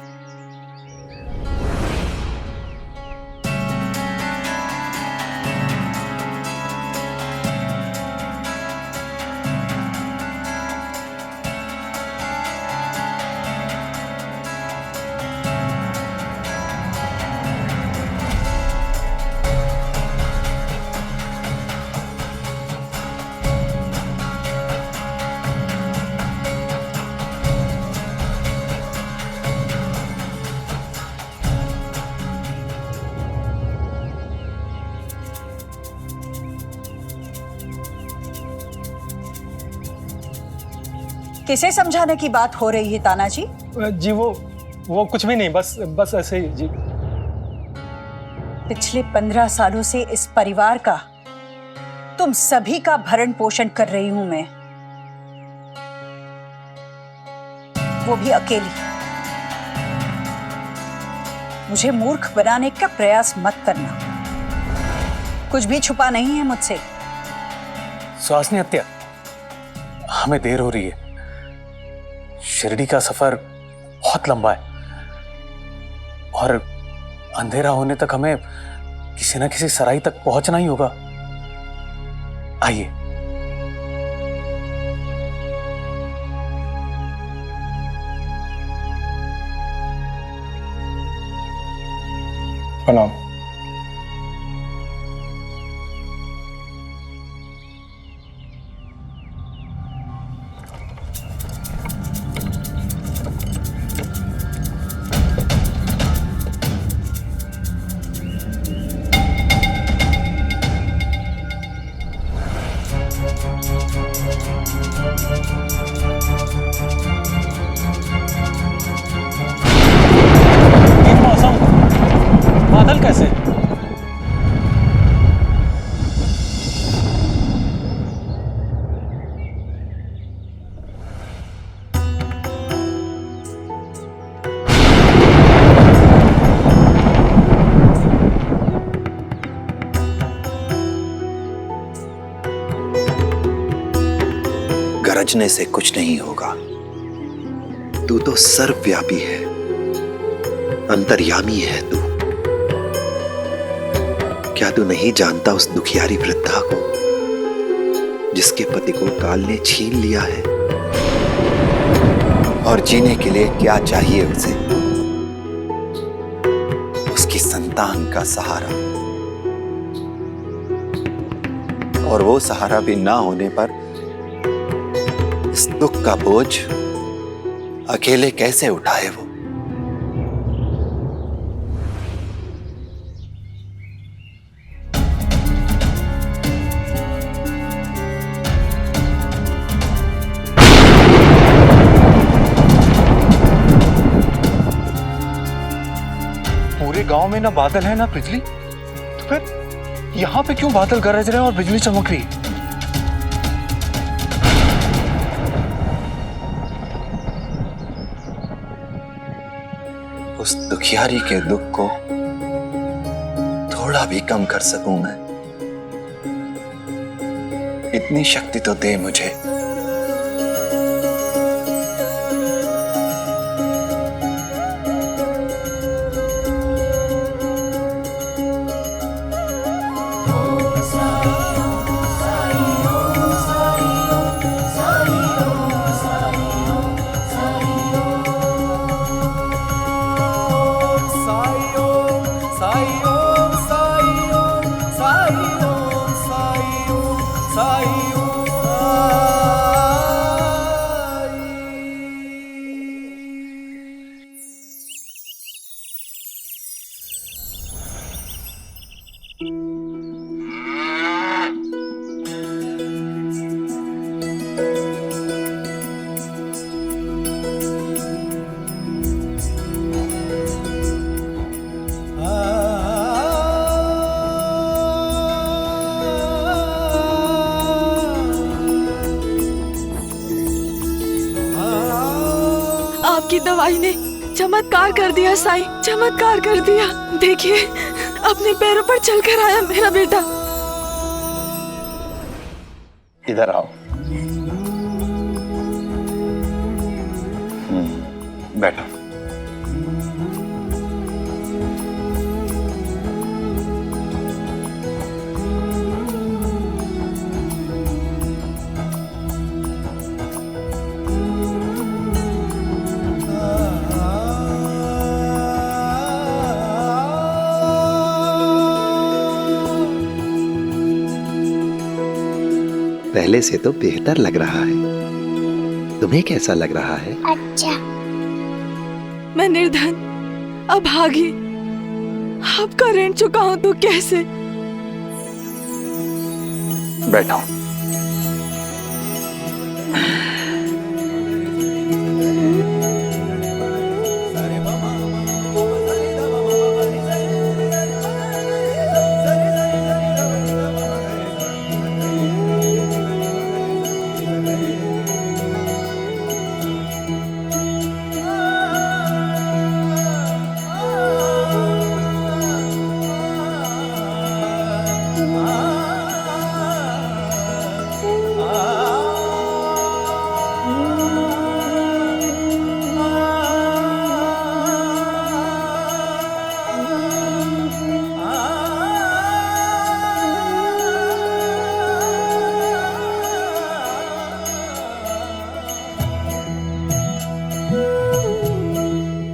किसे समझाने की बात हो रही है ताना जी? जी वो कुछ भी नहीं, बस ऐसे ही जी। पिछले 15 सालों से इस परिवार का, तुम सभी का भरण पोषण कर रही हूं मैं, वो भी अकेली। मुझे मूर्ख बनाने का प्रयास मत करना। कुछ भी छुपा नहीं है मुझसे। सुहासिनी अत्या, हमें देर हो रही है। शिरडी का सफर बहुत लंबा है और अंधेरा होने तक हमें किसी न किसी सराय तक पहुंचना ही होगा। आइए। प्रणाम। बादल कैसे? गरजने से कुछ नहीं होगा। तू तो सर्वव्यापी है, अंतर्यामी है तू। क्या तू नहीं जानता उस दुखियारी वृद्धा को जिसके पति को काल ने छीन लिया है? और जीने के लिए क्या चाहिए उसे? उसकी संतान का सहारा। और वो सहारा भी ना होने पर इस दुख का बोझ अकेले कैसे उठाए वो? पूरे गांव में ना बादल है ना बिजली, तो फिर यहाँ पे क्यों बादल गरज रहे हैं और बिजली चमक रही है? उस दुखियारी के दुख को थोड़ा भी कम कर सकूं मैं, इतनी शक्ति तो दे मुझे। आपकी दवाई ने चमत्कार कर दिया साईं, चमत्कार कर दिया। देखिए अपने पैरों पर चलकर आया मेरा बेटा। इधर आओ। बैठो। पहले से तो बेहतर लग रहा है। तुम्हें कैसा लग रहा है? अच्छा। मैं निर्धन, अभागी, आपका ऋण चुकाऊं तो कैसे? बैठो।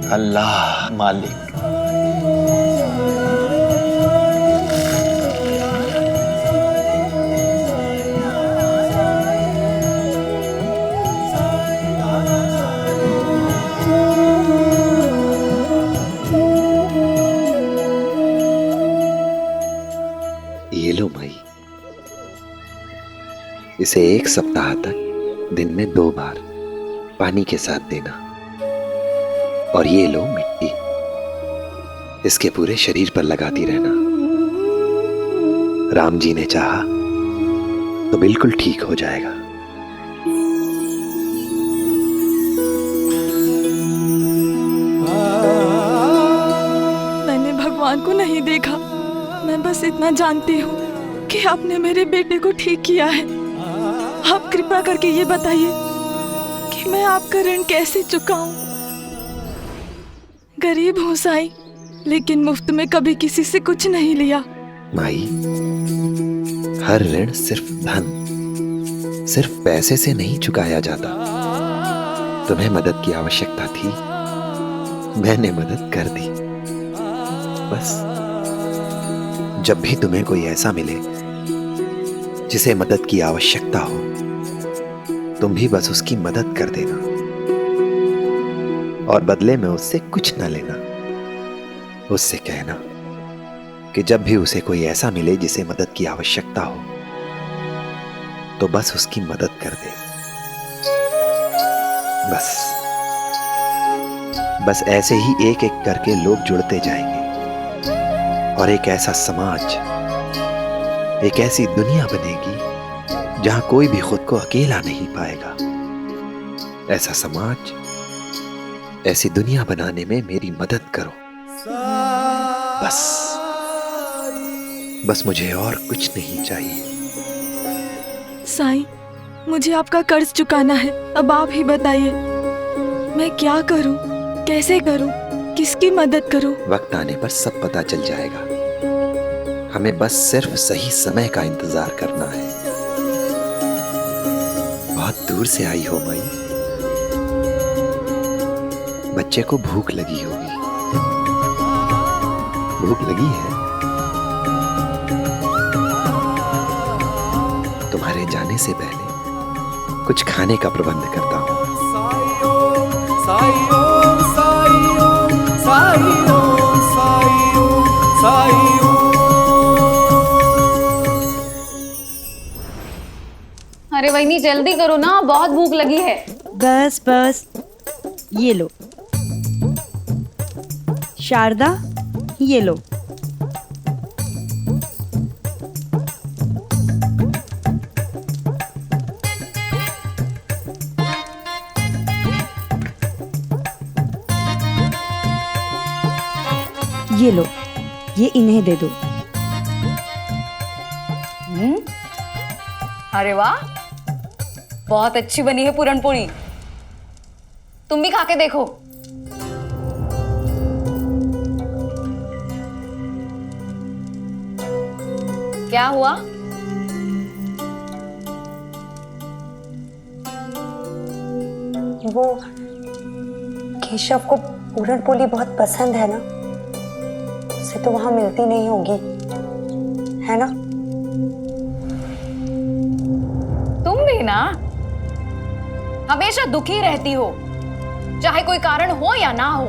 अल्लाह मालिक। ये लो माई, इसे 1 सप्ताह तक दिन में 2 बार पानी के साथ देना। और ये लो मिट्टी, इसके पूरे शरीर पर लगाती रहना। राम जी ने चाहा तो बिल्कुल ठीक हो जाएगा। मैंने भगवान को नहीं देखा, मैं बस इतना जानती हूँ कि आपने मेरे बेटे को ठीक किया है। आप कृपा करके ये बताइए कि मैं आपका ऋण कैसे चुकाऊं? गरीब हूँ साईं, लेकिन मुफ्त में कभी किसी से कुछ नहीं लिया। माई, हर ऋण सिर्फ धन, सिर्फ पैसे से नहीं चुकाया जाता। तुम्हें मदद की आवश्यकता थी, मैंने मदद कर दी। बस जब भी तुम्हें कोई ऐसा मिले जिसे मदद की आवश्यकता हो, तुम भी बस उसकी मदद कर देना और बदले में उससे कुछ न लेना। उससे कहना कि जब भी उसे कोई ऐसा मिले जिसे मदद की आवश्यकता हो, तो बस उसकी मदद कर दे। बस ऐसे ही एक एक करके लोग जुड़ते जाएंगे और एक ऐसा समाज, एक ऐसी दुनिया बनेगी जहां कोई भी खुद को अकेला नहीं पाएगा। ऐसा समाज, ऐसी दुनिया बनाने में मेरी मदद करो। बस मुझे और कुछ नहीं चाहिए। साईं, मुझे आपका कर्ज चुकाना है। अब आप ही बताइए, मैं क्या करूं, कैसे करूं, किसकी मदद करूं? वक्त आने पर सब पता चल जाएगा। हमें बस सिर्फ सही समय का इंतजार करना है। बहुत दूर से आई हो माई, बच्चे को भूख लगी होगी। भूख लगी है? तुम्हारे जाने से पहले कुछ खाने का प्रबंध करता हूँ। साई ओम, साई ओम, साई ओम, साई ओम। अरे वही जल्दी करो ना, बहुत भूख लगी है। बस बस, ये लो शारदा, ये लो। ये लो, ये इन्हें दे दो। अरे वाह, बहुत अच्छी बनी है पूरन पोली। तुम भी खा के देखो। क्या हुआ? वो केशव को पूरन पोली बहुत पसंद है ना, उसे तो वहां मिलती नहीं होगी, है ना? तुम भी ना हमेशा दुखी रहती हो, चाहे कोई कारण हो या ना हो।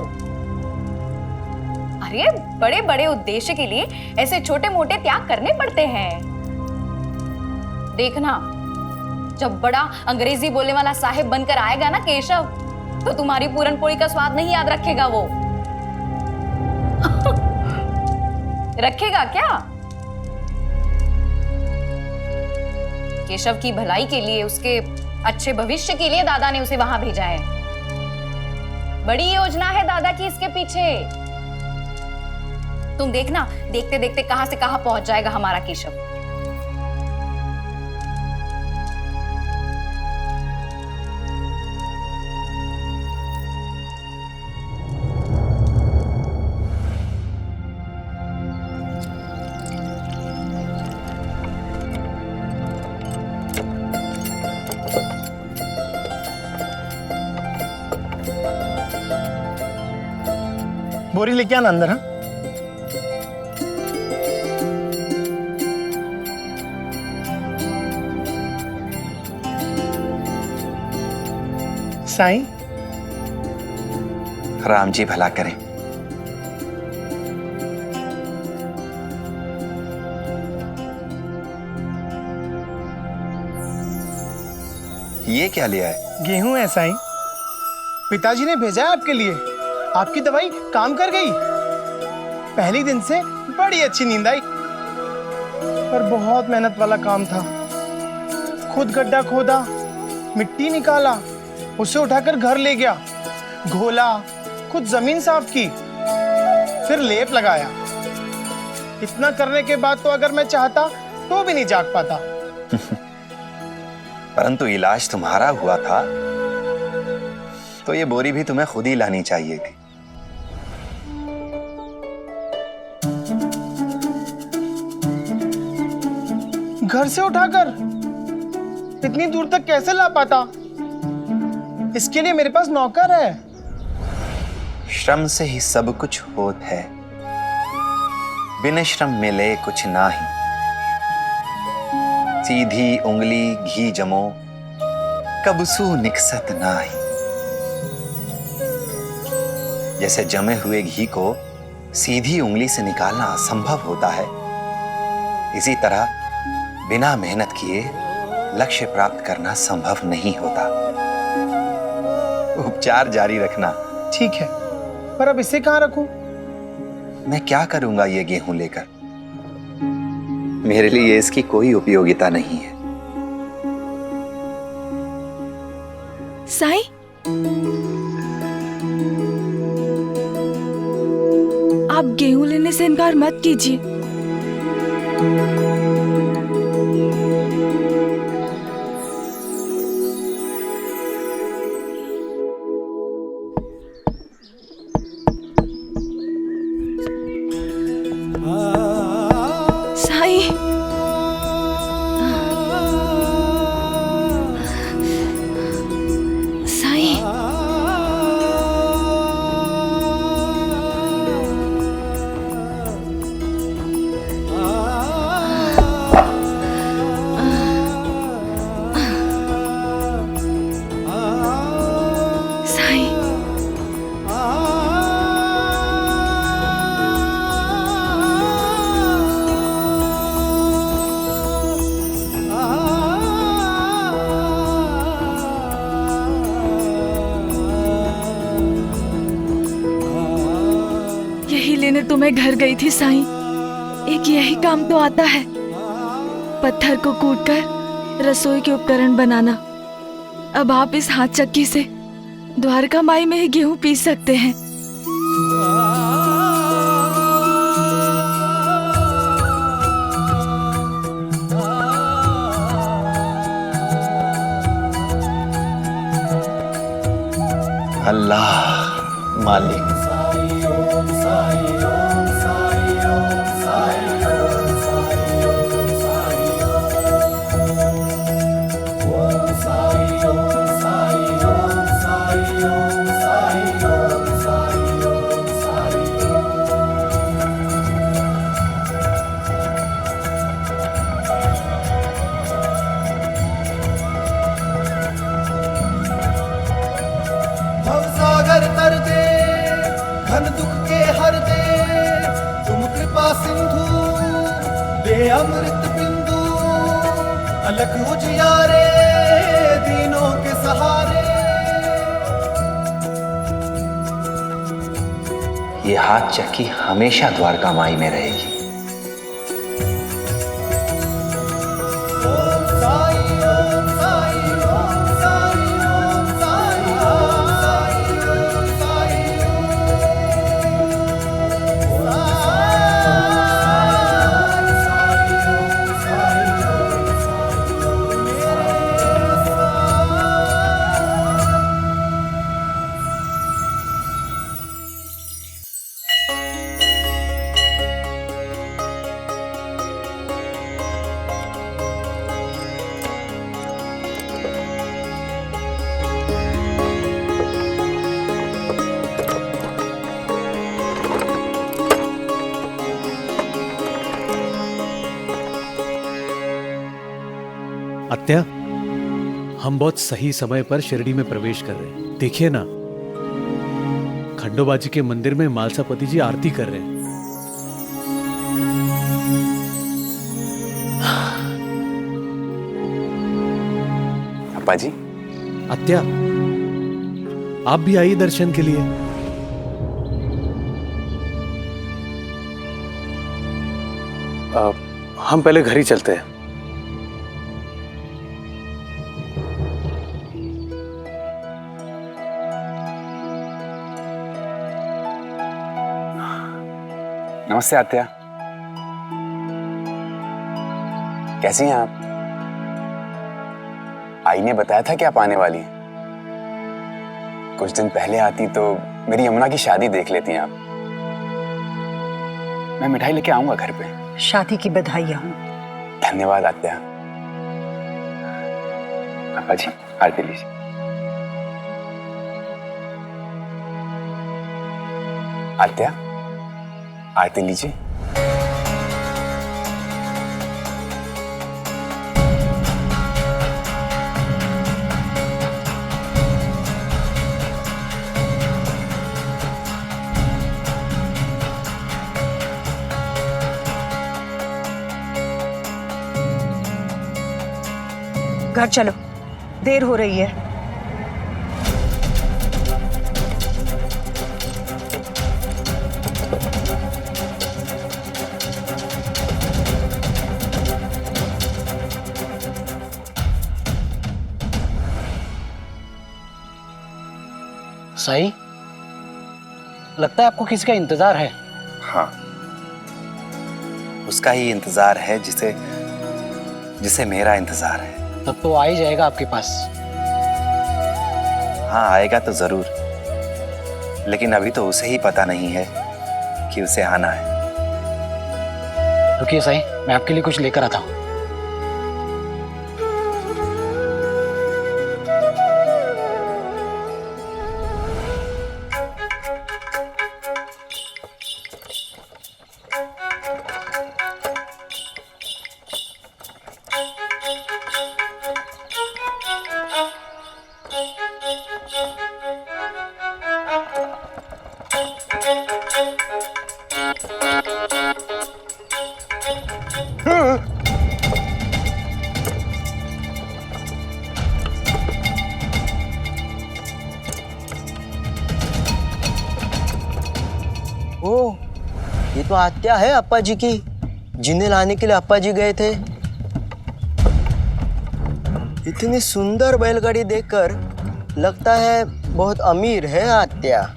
अरे बड़े बड़े उद्देश्य के लिए ऐसे छोटे मोटे त्याग करने पड़ते हैं। देखना, जब बड़ा अंग्रेजी बोलने वाला साहेब बनकर आएगा ना केशव, तो तुम्हारी पूरन पोली का स्वाद नहीं याद रखेगा वो। रखेगा क्या? केशव की भलाई के लिए, उसके अच्छे भविष्य के लिए दादा ने उसे वहां भेजा है। बड़ी योजना है दादा की इसके पीछे। तुम देखना, देखते देखते कहां से कहां पहुंच जाएगा हमारा केशव। बोरी लेके आना अंदर। हाँ, साईं, राम जी भला करें। ये क्या लिया है? गेहूं है साईं, पिताजी ने भेजा है आपके लिए। आपकी दवाई काम कर गई। पहले दिन से बड़ी अच्छी नींद आई, पर बहुत मेहनत वाला काम था। खुद गड्ढा खोदा, मिट्टी निकाला, उसे उठाकर घर ले गया, घोला, खुद जमीन साफ की, फिर लेप लगाया। इतना करने के बाद तो अगर मैं चाहता तो भी नहीं जाग पाता। परंतु इलाज तुम्हारा हुआ था, तो ये बोरी भी तुम्हें खुद ही लानी चाहिए थी। घर से उठाकर इतनी दूर तक कैसे ला पाता? इसके लिए मेरे पास नौकर है। श्रम से ही सब कुछ होत है, बिन श्रम मिले कुछ नाही। सीधी उंगली घी जमो, कबसू निकसत नाही। जैसे जमे हुए घी को सीधी उंगली से निकालना असंभव होता है, इसी तरह बिना मेहनत किए लक्ष्य प्राप्त करना संभव नहीं होता। उपचार जारी रखना। ठीक है, पर अब इसे कहां रखूं? मैं क्या करूंगा ये गेहूं लेकर? मेरे लिए इसकी कोई उपयोगिता नहीं है। साईं, आप गेहूं लेने से इनकार मत कीजिए। मैं घर गई थी साईं, एक यही काम तो आता है, पत्थर को कूटकर रसोई के उपकरण बनाना। अब आप इस हाथ चक्की से द्वारका माई में ही गेहूं पीस सकते हैं। अल्लाह मालिक। भवसागर तर दे, घन दुख के हर दे, तुम कृपा सिंधु दे अमृत बिंदु, अलख उजियारे दीनों के सहारे। ये हाथ चक्की हमेशा द्वारका माई में रहेगी। आत्या, हम बहुत सही समय पर शिरडी में प्रवेश कर रहे हैं। देखिए ना, खंडोबाजी के मंदिर में मालसापति जी आरती कर रहे हैं। अप्पा जी। आत्या, आप भी आइए दर्शन के लिए। हम पहले घर ही चलते हैं। नमस्ते आत्या, कैसी हैं आप? आई ने बताया था कि आप आने वाली हैं। कुछ दिन पहले आती तो मेरी यमुना की शादी देख लेती हैं आप। मैं मिठाई लेके आऊंगा घर पे। शादी की बधाइयां हो। धन्यवाद आत्या। अप्पा जी, आरती लीजिए। आत्या, आरती लीजिए। घर चलो, देर हो रही है। साईं, लगता है आपको किसी का इंतजार है। हाँ, उसका ही इंतजार है जिसे जिसे मेरा इंतजार है। तब तो आ ही जाएगा आपके पास। हाँ, आएगा तो जरूर, लेकिन अभी तो उसे ही पता नहीं है कि उसे आना है। रुकिए साईं, मैं आपके लिए कुछ लेकर आता हूँ। तो आत्या है अप्पा जी की, जिन्हें लाने के लिए अप्पा जी गए थे। इतनी सुंदर बैलगाड़ी देखकर लगता है बहुत अमीर है आत्या।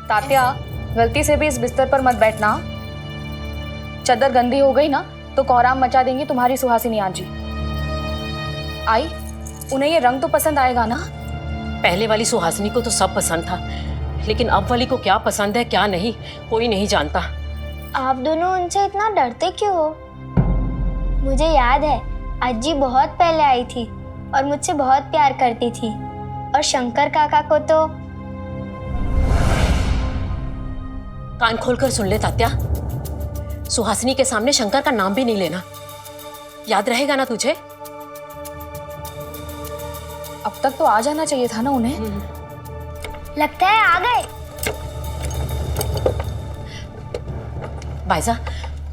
तात्या, गलती से भी इस बिस्तर पर मत बैठना। चादर गंदी हो गई ना तो कोहराम मचा देंगी तुम्हारी सुहासिनी आजी। आई, उन्हें ये रंग तो पसंद आएगा ना? पहले वाली सुहासिनी को तो सब पसंद था, लेकिन अब वाली को क्या पसंद है क्या नहीं कोई नहीं जानता। आप दोनों उनसे इतना डरते क्यों हो? मुझे याद है अज्जी बहुत पहले आई थी और मुझसे बहुत प्यार करती थी, और शंकर काका को तो। कान खोलकर सुन ले तात्या, सुहासिनी के सामने शंकर का नाम भी नहीं लेना, याद रहेगा ना तुझे? अब तक तो आ जाना चाहिए था ना उन्हें। लगता है आ गए। बाइजा,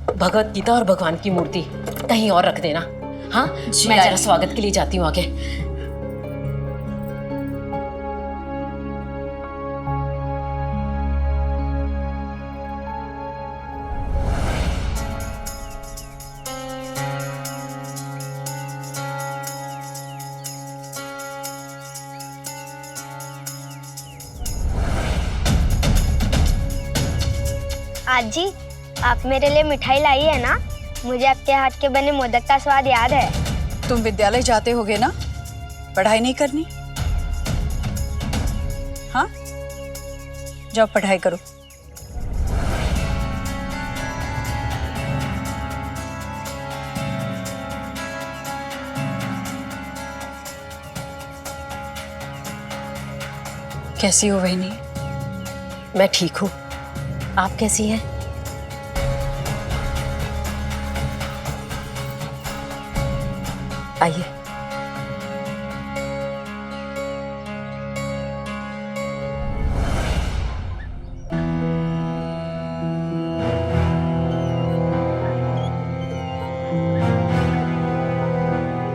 भगवत गीता और भगवान की मूर्ति कहीं और रख देना। हाँ, मैं जरा स्वागत के लिए जाती हूँ आगे। आजी, आप मेरे लिए मिठाई लाई है ना? मुझे आपके हाथ के बने मोदक का स्वाद याद है। तुम विद्यालय जाते होगे ना? पढ़ाई नहीं करनी? हाँ, जाओ पढ़ाई करो। कैसी हो बहनी? मैं ठीक हूँ, आप कैसी हैं? आइए।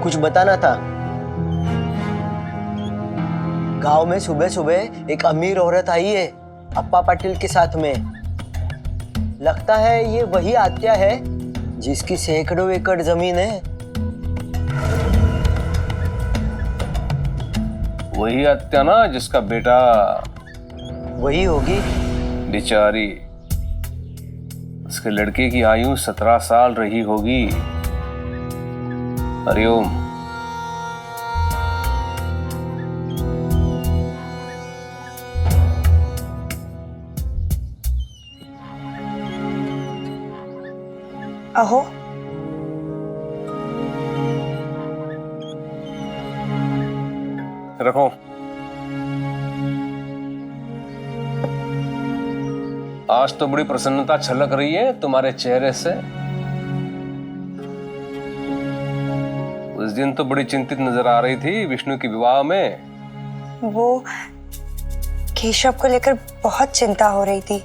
कुछ बताना था। गांव में सुबह सुबह एक अमीर औरत आई है अप्पा पाटिल के साथ में। लगता है ये वही आत्या है जिसकी सैकड़ों एकड़ जमीन है। वही आत्या ना जिसका बेटा। वही होगी। बेचारी, उसके लड़के की आयु 17 साल रही होगी। हरिओम। अहो, रखो। आज तो बड़ी प्रसन्नता छलक रही है तुम्हारे चेहरे से। उस दिन तो बड़ी चिंतित नजर आ रही थी विष्णु के विवाह में। वो केशव को लेकर बहुत चिंता हो रही थी,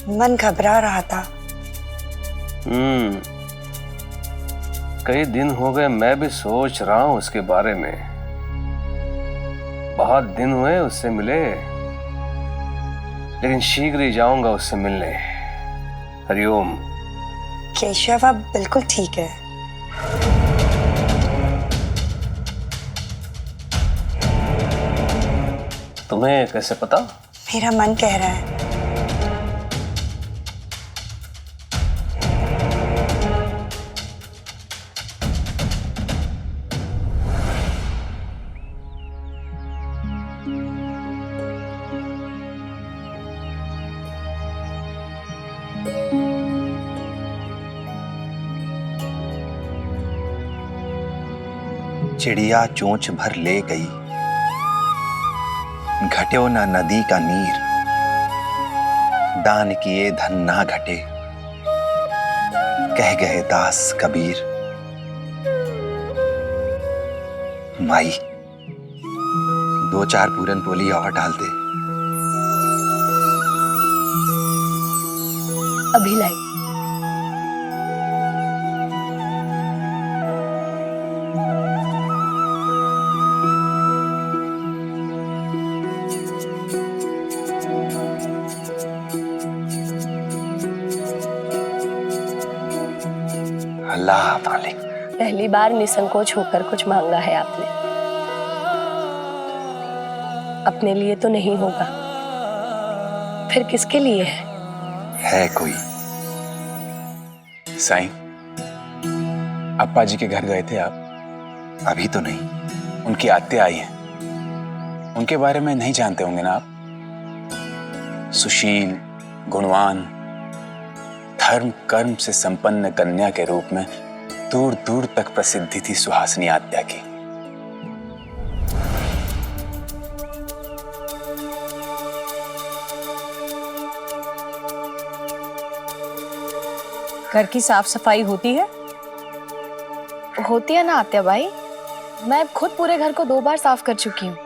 मन घबरा रहा था। कई दिन हो गए मैं भी सोच रहा हूं उसके बारे में। बहुत दिन हुए उससे मिले, लेकिन शीघ्र ही जाऊंगा उससे मिलने। हरिओम। केशव अब बिल्कुल ठीक है। तुम्हें कैसे पता? मेरा मन कह रहा है। चिड़िया चोंच भर ले गई, घट्यो ना नदी का नीर, दान किए धन ना घटे, कह गए दास कबीर। माई 2-4 पूरन पोली और डाल दे। अभी लाई। अल्लाह मालिक। पहली बार निसंकोच होकर कुछ मांगा है आपने। अपने लिए तो नहीं होगा, फिर किसके लिए है कोई? साईं, अप्पा जी के घर गए थे आप? अभी तो नहीं। उनकी आत्या आई हैं, उनके बारे में नहीं जानते होंगे ना आप? सुशील, गुणवान, धर्म कर्म से संपन्न कन्या के रूप में दूर दूर तक प्रसिद्धि थी सुहासिनी आत्या की। घर की साफ सफाई होती है? होती है ना आत्या बाई, मैं खुद पूरे घर को 2 बार साफ कर चुकी हूँ।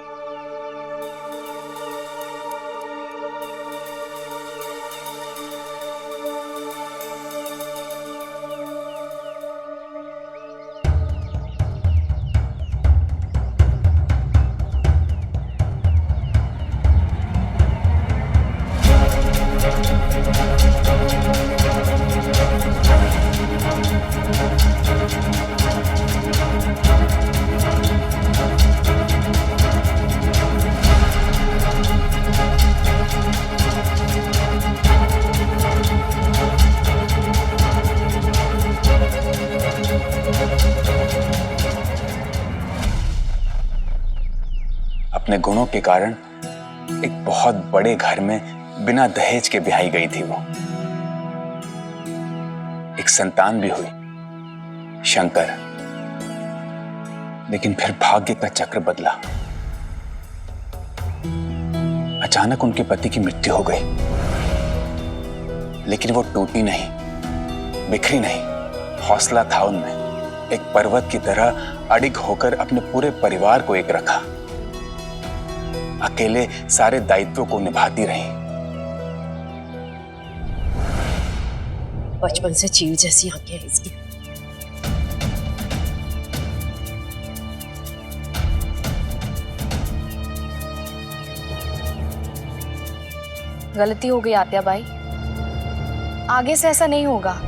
अपने गुणों के कारण एक बहुत बड़े घर में बिना दहेज के ब्याही गई थी वो। एक संतान भी हुई, शंकर। लेकिन फिर भाग्य का चक्र बदला। अचानक उनके पति की मृत्यु हो गई, लेकिन वो टूटी नहीं, बिखरी नहीं। हौसला था उनमें, एक पर्वत की तरह अडिग होकर अपने पूरे परिवार को एक रखा। अकेले सारे दायित्वों को निभाती रही। बचपन से चील जैसी आंखें हैं इसकी। गलती हो गई आत्या बाई, आगे से ऐसा नहीं होगा।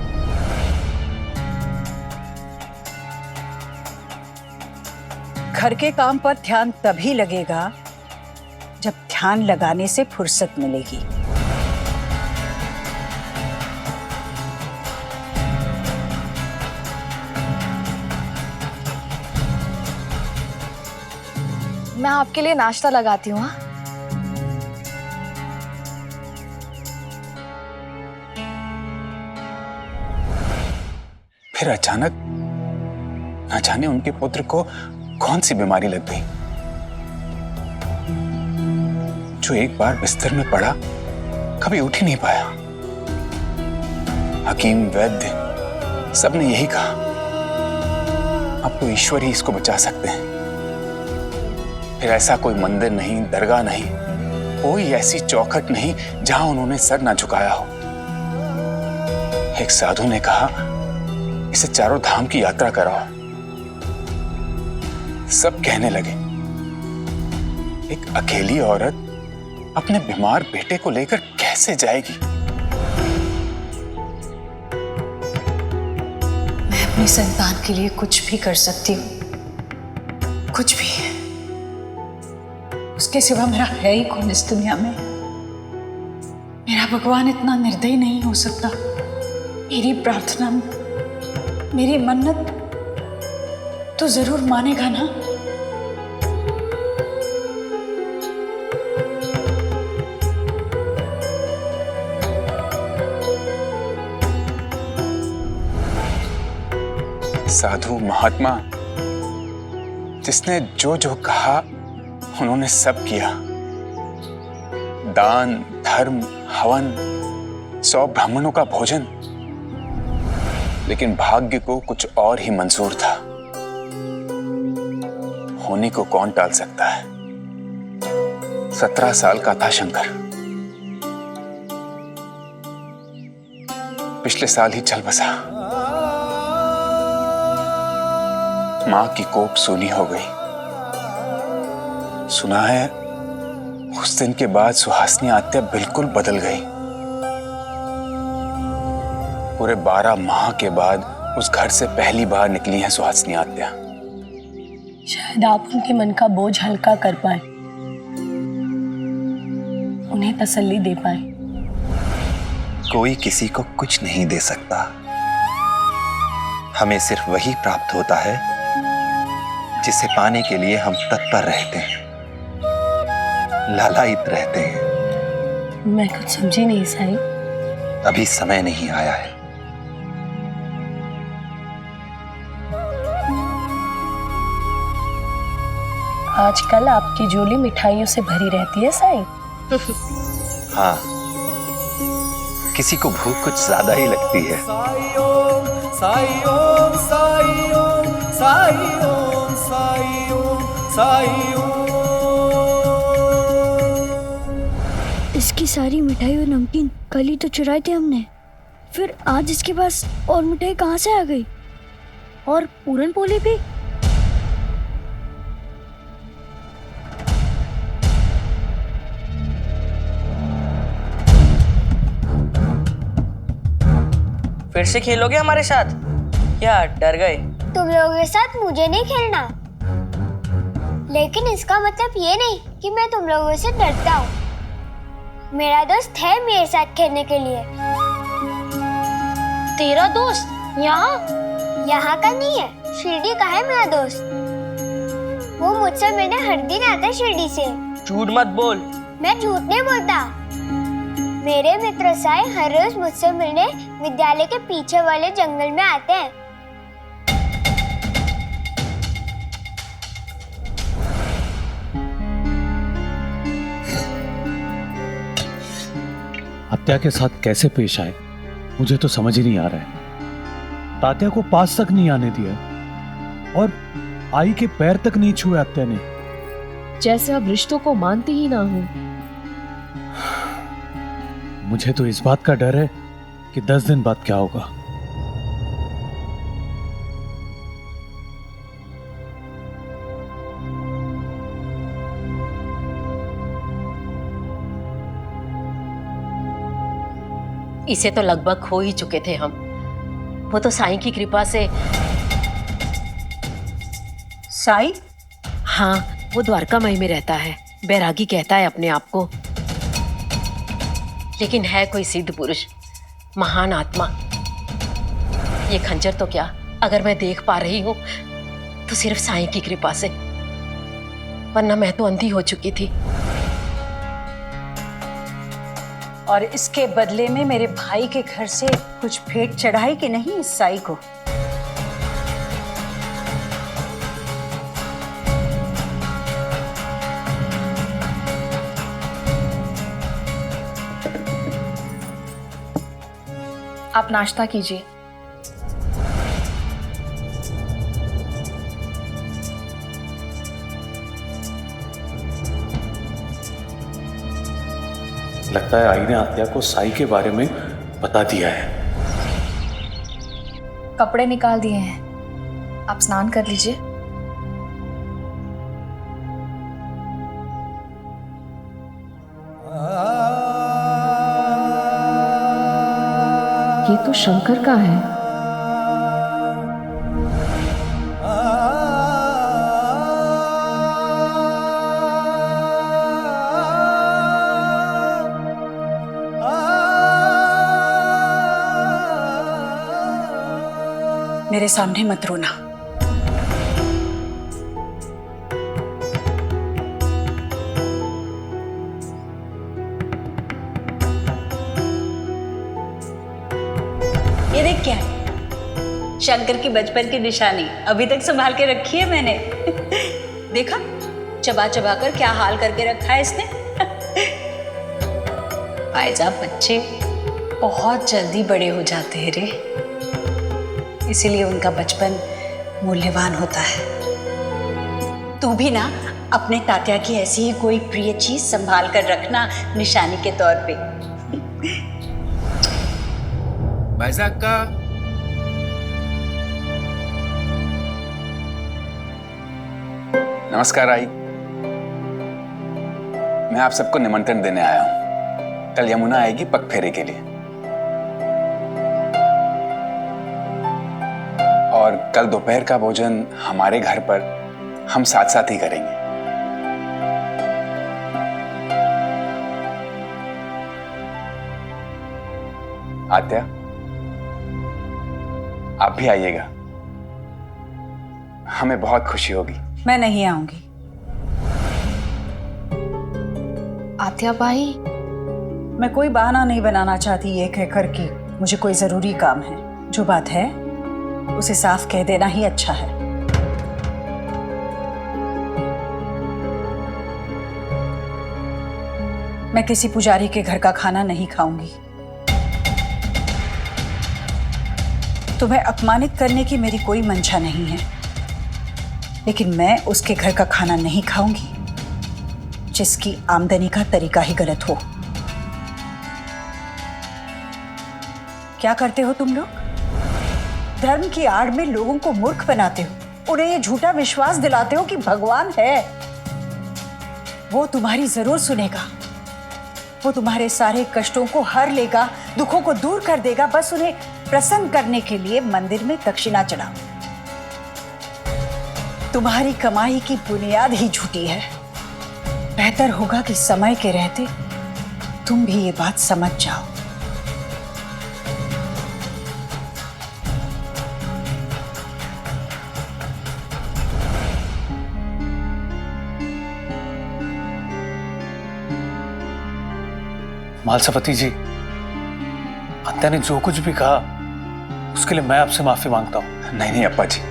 घर के काम पर ध्यान तभी लगेगा जब ध्यान लगाने से फुर्सत मिलेगी। मैं आपके लिए नाश्ता लगाती हूँ। हाँ, फिर अचानक न जाने उनके पुत्र को कौन सी बीमारी लग गई, जो एक बार बिस्तर में पड़ा कभी उठ ही नहीं पाया। हकीम, वैद्य सबने यही कहा, अब तो ईश्वर ही इसको बचा सकते हैं। फिर ऐसा कोई मंदिर नहीं, दरगाह नहीं, कोई ऐसी चौखट नहीं जहां उन्होंने सर ना झुकाया हो। एक साधु ने कहा, इसे चारों धाम की यात्रा कराओ। सब कहने लगे, एक अकेली औरत अपने बीमार बेटे को लेकर कैसे जाएगी? मैं अपनी संतान के लिए कुछ भी कर सकती हूँ, कुछ भी। उसके सिवा मेरा है ही कौन इस दुनिया में? मेरा भगवान इतना निर्दयी नहीं हो सकता। मेरी प्रार्थना, मेरी मन्नत तो जरूर मानेगा ना। साधु महात्मा जिसने जो जो कहा उन्होंने सब किया। दान, धर्म, हवन, 100 ब्राह्मणों का भोजन। लेकिन भाग्य को कुछ और ही मंजूर था। होने को कौन टाल सकता है? 17 साल का था शंकर। पिछले साल ही चल बसा। मां की कोख सूनी हो गई। सुना है उस दिन के बाद सुहासिनी आत्या बिल्कुल बदल गई। पूरे 12 माह के बाद उस घर से पहली बार निकली है सुहासिनी आत्या। शायद आप उनके मन का बोझ हल्का कर पाए, उन्हें तसल्ली दे पाए। कोई किसी को कुछ नहीं दे सकता। हमें सिर्फ वही प्राप्त होता है जिसे पाने के लिए हम तत्पर रहते हैं, लालायित रहते हैं। मैं कुछ समझी नहीं साईं। अभी समय नहीं आया है। आजकल आपकी झोली मिठाइयों से भरी रहती है साईं। हाँ, किसी को भूख कुछ ज्यादा ही लगती है। साई ओम साई ओम साई ओम साई ओम साई ओम साई ओम। इसकी सारी मिठाई और नमकीन कल ही तो चुराए थे हमने, फिर आज इसके पास और मिठाई कहाँ से आ गई? और पूरन पोली भी? फिर से खेलोगे हमारे साथ? क्या डर गए? तुम लोगों के साथ मुझे नहीं खेलना, लेकिन इसका मतलब ये नहीं कि मैं तुम लोगों से डरता हूँ। मेरा दोस्त है मेरे साथ खेलने के लिए। तेरा दोस्त यहाँ का नहीं है, शिरडी का है मेरा दोस्त। वो मुझसे मिलने हर दिन आता है शिरडी से। झूठ मत बोल। मैं झूठ नहीं बोलता। मेरे मित्र साई हर रोज मुझसे मिलने विद्यालय के पीछे वाले जंगल में आते हैं। तात्या के साथ कैसे पेश आए मुझे तो समझ ही नहीं आ रहा है। तात्या को पास तक नहीं आने दिया और आई के पैर तक नहीं छुए आत्या ने। जैसे अब रिश्तों को मानती ही ना हो। मुझे तो इस बात का डर है कि 10 दिन बाद क्या होगा। इसे तो लगभग खो ही चुके थे हम। वो तो साईं की कृपा से। साईं? हाँ, वो द्वारकामाई में रहता है। बैरागी कहता है अपने आप को, लेकिन है कोई सिद्ध पुरुष, महान आत्मा। ये खंजर तो क्या, अगर मैं देख पा रही हूं तो सिर्फ साईं की कृपा से, वरना मैं तो अंधी हो चुकी थी। और इसके बदले में मेरे भाई के घर से कुछ भेंट चढ़ाई कि नहीं इस साई को? आप नाश्ता कीजिए। लगता है आई ने आत्या को साई के बारे में बता दिया है। कपड़े निकाल दिए हैं, आप स्नान कर लीजिए। ये तो शंकर का है। मेरे सामने मत रोना। ये देख क्या है, शंकर की बचपन की निशानी अभी तक संभाल के रखी है मैंने। देखा, चबा चबा कर क्या हाल करके रखा है इसने। भाईजान, बच्चे बहुत जल्दी बड़े हो जाते हैं रे, इसीलिए उनका बचपन मूल्यवान होता है। तू भी ना अपने तात्या की ऐसी ही कोई प्रिय चीज संभाल कर रखना निशानी के तौर पे। भाईजान का नमस्कार आई। मैं आप सबको निमंत्रण देने आया हूं। कल यमुना आएगी पग फेरे के लिए, और कल दोपहर का भोजन हमारे घर पर हम साथ साथ ही करेंगे। आत्या, आप भी आइएगा, हमें बहुत खुशी होगी। मैं नहीं आऊंगी। आत्या भाई, मैं कोई बहाना नहीं बनाना चाहती ये कहकर कि मुझे कोई जरूरी काम है। जो बात है उसे साफ कह देना ही अच्छा है। मैं किसी पुजारी के घर का खाना नहीं खाऊंगी। तुम्हें अपमानित करने की मेरी कोई मंशा नहीं है, लेकिन मैं उसके घर का खाना नहीं खाऊंगी जिसकी आमदनी का तरीका ही गलत हो। क्या करते हो तुम लोग? धर्म की आड़ में लोगों को मूर्ख बनाते हो, उन्हें ये झूठा विश्वास दिलाते हो कि भगवान है। वो तुम्हारी जरूर सुनेगा, वो तुम्हारे सारे कष्टों को हर लेगा, दुखों को दूर कर देगा। बस उन्हें प्रसन्न करने के लिए मंदिर में दक्षिणा चढ़ाओ। तुम्हारी कमाई की बुनियाद ही झूठी है। बेहतर होगा कि समय के रहते तुम भी ये बात समझ जाओ। मालसापति जी, आत्या ने जो कुछ भी कहा उसके लिए मैं आपसे माफी मांगता हूँ। नहीं नहीं अप्पा जी,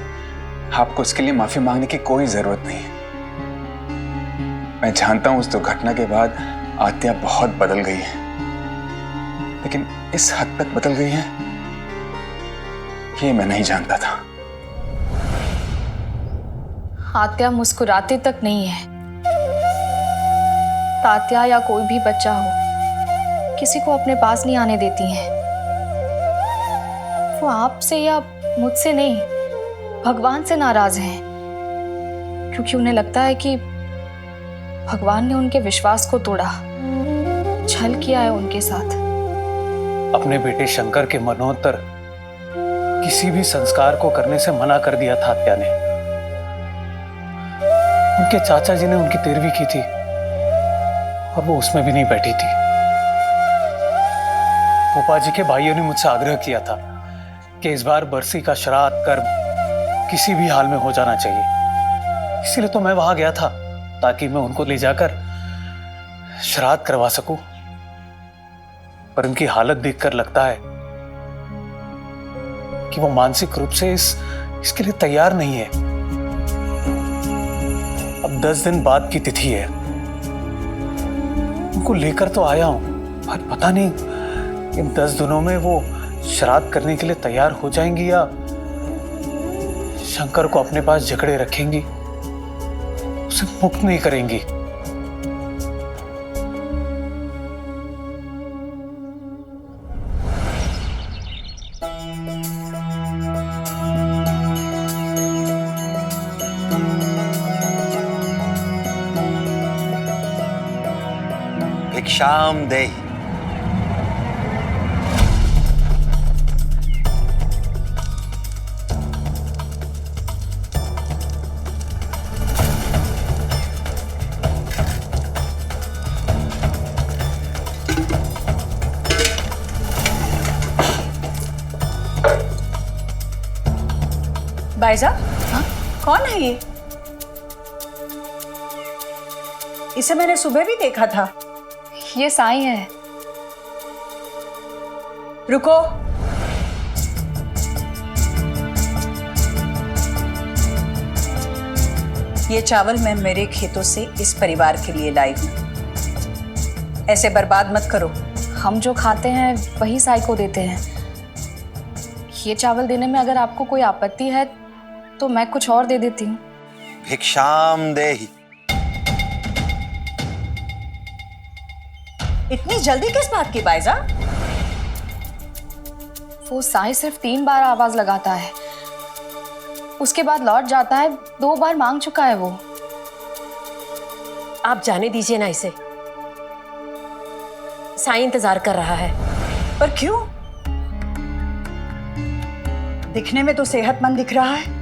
आपको उसके लिए माफी मांगने की कोई जरूरत नहीं है। मैं जानता हूं उस दुर्घटना के बाद आत्या बहुत बदल गई है, लेकिन इस हद तक बदल गई है ये मैं नहीं जानता था। आत्या मुस्कुराती तक नहीं है। तात्या या कोई भी बच्चा हो, किसी को अपने पास नहीं आने देती हैं। वो आपसे या मुझसे नहीं, भगवान से नाराज हैं, क्योंकि उन्हें लगता है कि भगवान ने उनके विश्वास को तोड़ा, छल किया है उनके साथ। अपने बेटे शंकर के मनोत्तर किसी भी संस्कार को करने से मना कर दिया था आत्या ने। उनके चाचा जी ने उनकी 13वीं की थी और वो उसमें भी नहीं बैठी थी। फूफा जी के भाइयों ने मुझसे आग्रह किया था कि इस बार बरसी का श्राद्ध कर्म किसी भी हाल में हो जाना चाहिए। इसीलिए तो मैं वहां गया था, ताकि मैं उनको ले जाकर श्राद्ध करवा सकूं। पर उनकी हालत देखकर लगता है कि वो मानसिक रूप से इसके लिए तैयार नहीं है। अब 10 दिन बाद की तिथि है, उनको लेकर तो आया हूं, पर पता नहीं इन 10 दिनों में वो श्राद्ध करने के लिए तैयार हो जाएंगी या शंकर को अपने पास जकड़े रखेंगी, उसे मुक्त नहीं करेंगी। भिक्षाम देहि। बाइजा, कौन है ये? इसे मैंने सुबह भी देखा था। ये साईं है। रुको। ये चावल मैं मेरे खेतों से इस परिवार के लिए लाई हूं। ऐसे बर्बाद मत करो। हम जो खाते हैं वही साईं को देते हैं। ये चावल देने में अगर आपको कोई आपत्ति है तो मैं कुछ और दे देती हूँ। भिक्षाम देहि। इतनी जल्दी किस बात की बाइजा? वो साईं सिर्फ 3 बार आवाज लगाता है, उसके बाद लौट जाता है। 2 बार मांग चुका है वो। आप जाने दीजिए ना इसे, साईं इंतजार कर रहा है। पर क्यों? दिखने में तो सेहतमंद दिख रहा है।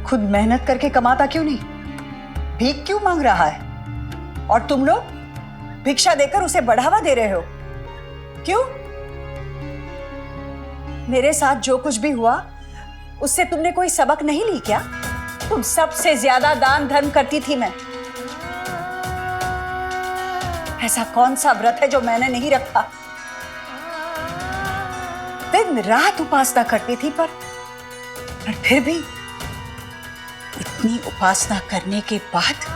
खुद मेहनत करके कमाता क्यों नहीं? भीख क्यों मांग रहा है? और तुम लोग भिक्षा देकर उसे बढ़ावा दे रहे हो। क्यों? मेरे साथ जो कुछ भी हुआ उससे तुमने कोई सबक नहीं ली क्या? तुम सबसे ज्यादा दान धर्म करती थी मैं। ऐसा कौन सा व्रत है जो मैंने नहीं रखा? दिन रात उपासना करती थी, पर फिर भी इतनी उपासना करने के बाद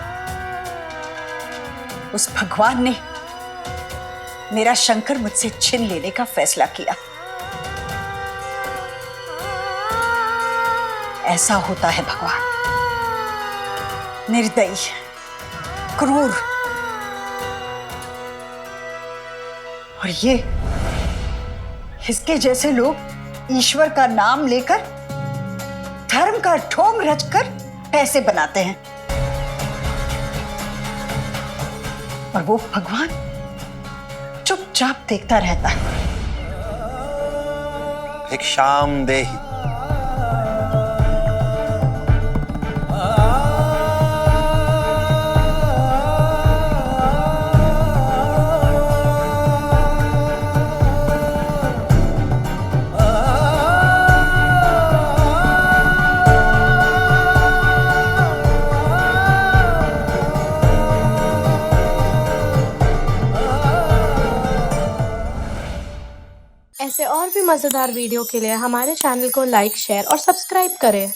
उस भगवान ने मेरा शंकर मुझसे छीन लेने का फैसला किया। ऐसा होता है भगवान, निर्दयी, क्रूर। और ये इसके जैसे लोग ईश्वर का नाम लेकर धर्म का ढोंग रचकर पैसे बनाते हैं, और वो भगवान चुपचाप देखता रहता है। भिक्षाम देहि। ऐसे और भी मज़ेदार वीडियो के लिए हमारे चैनल को लाइक, शेयर और सब्सक्राइब करें।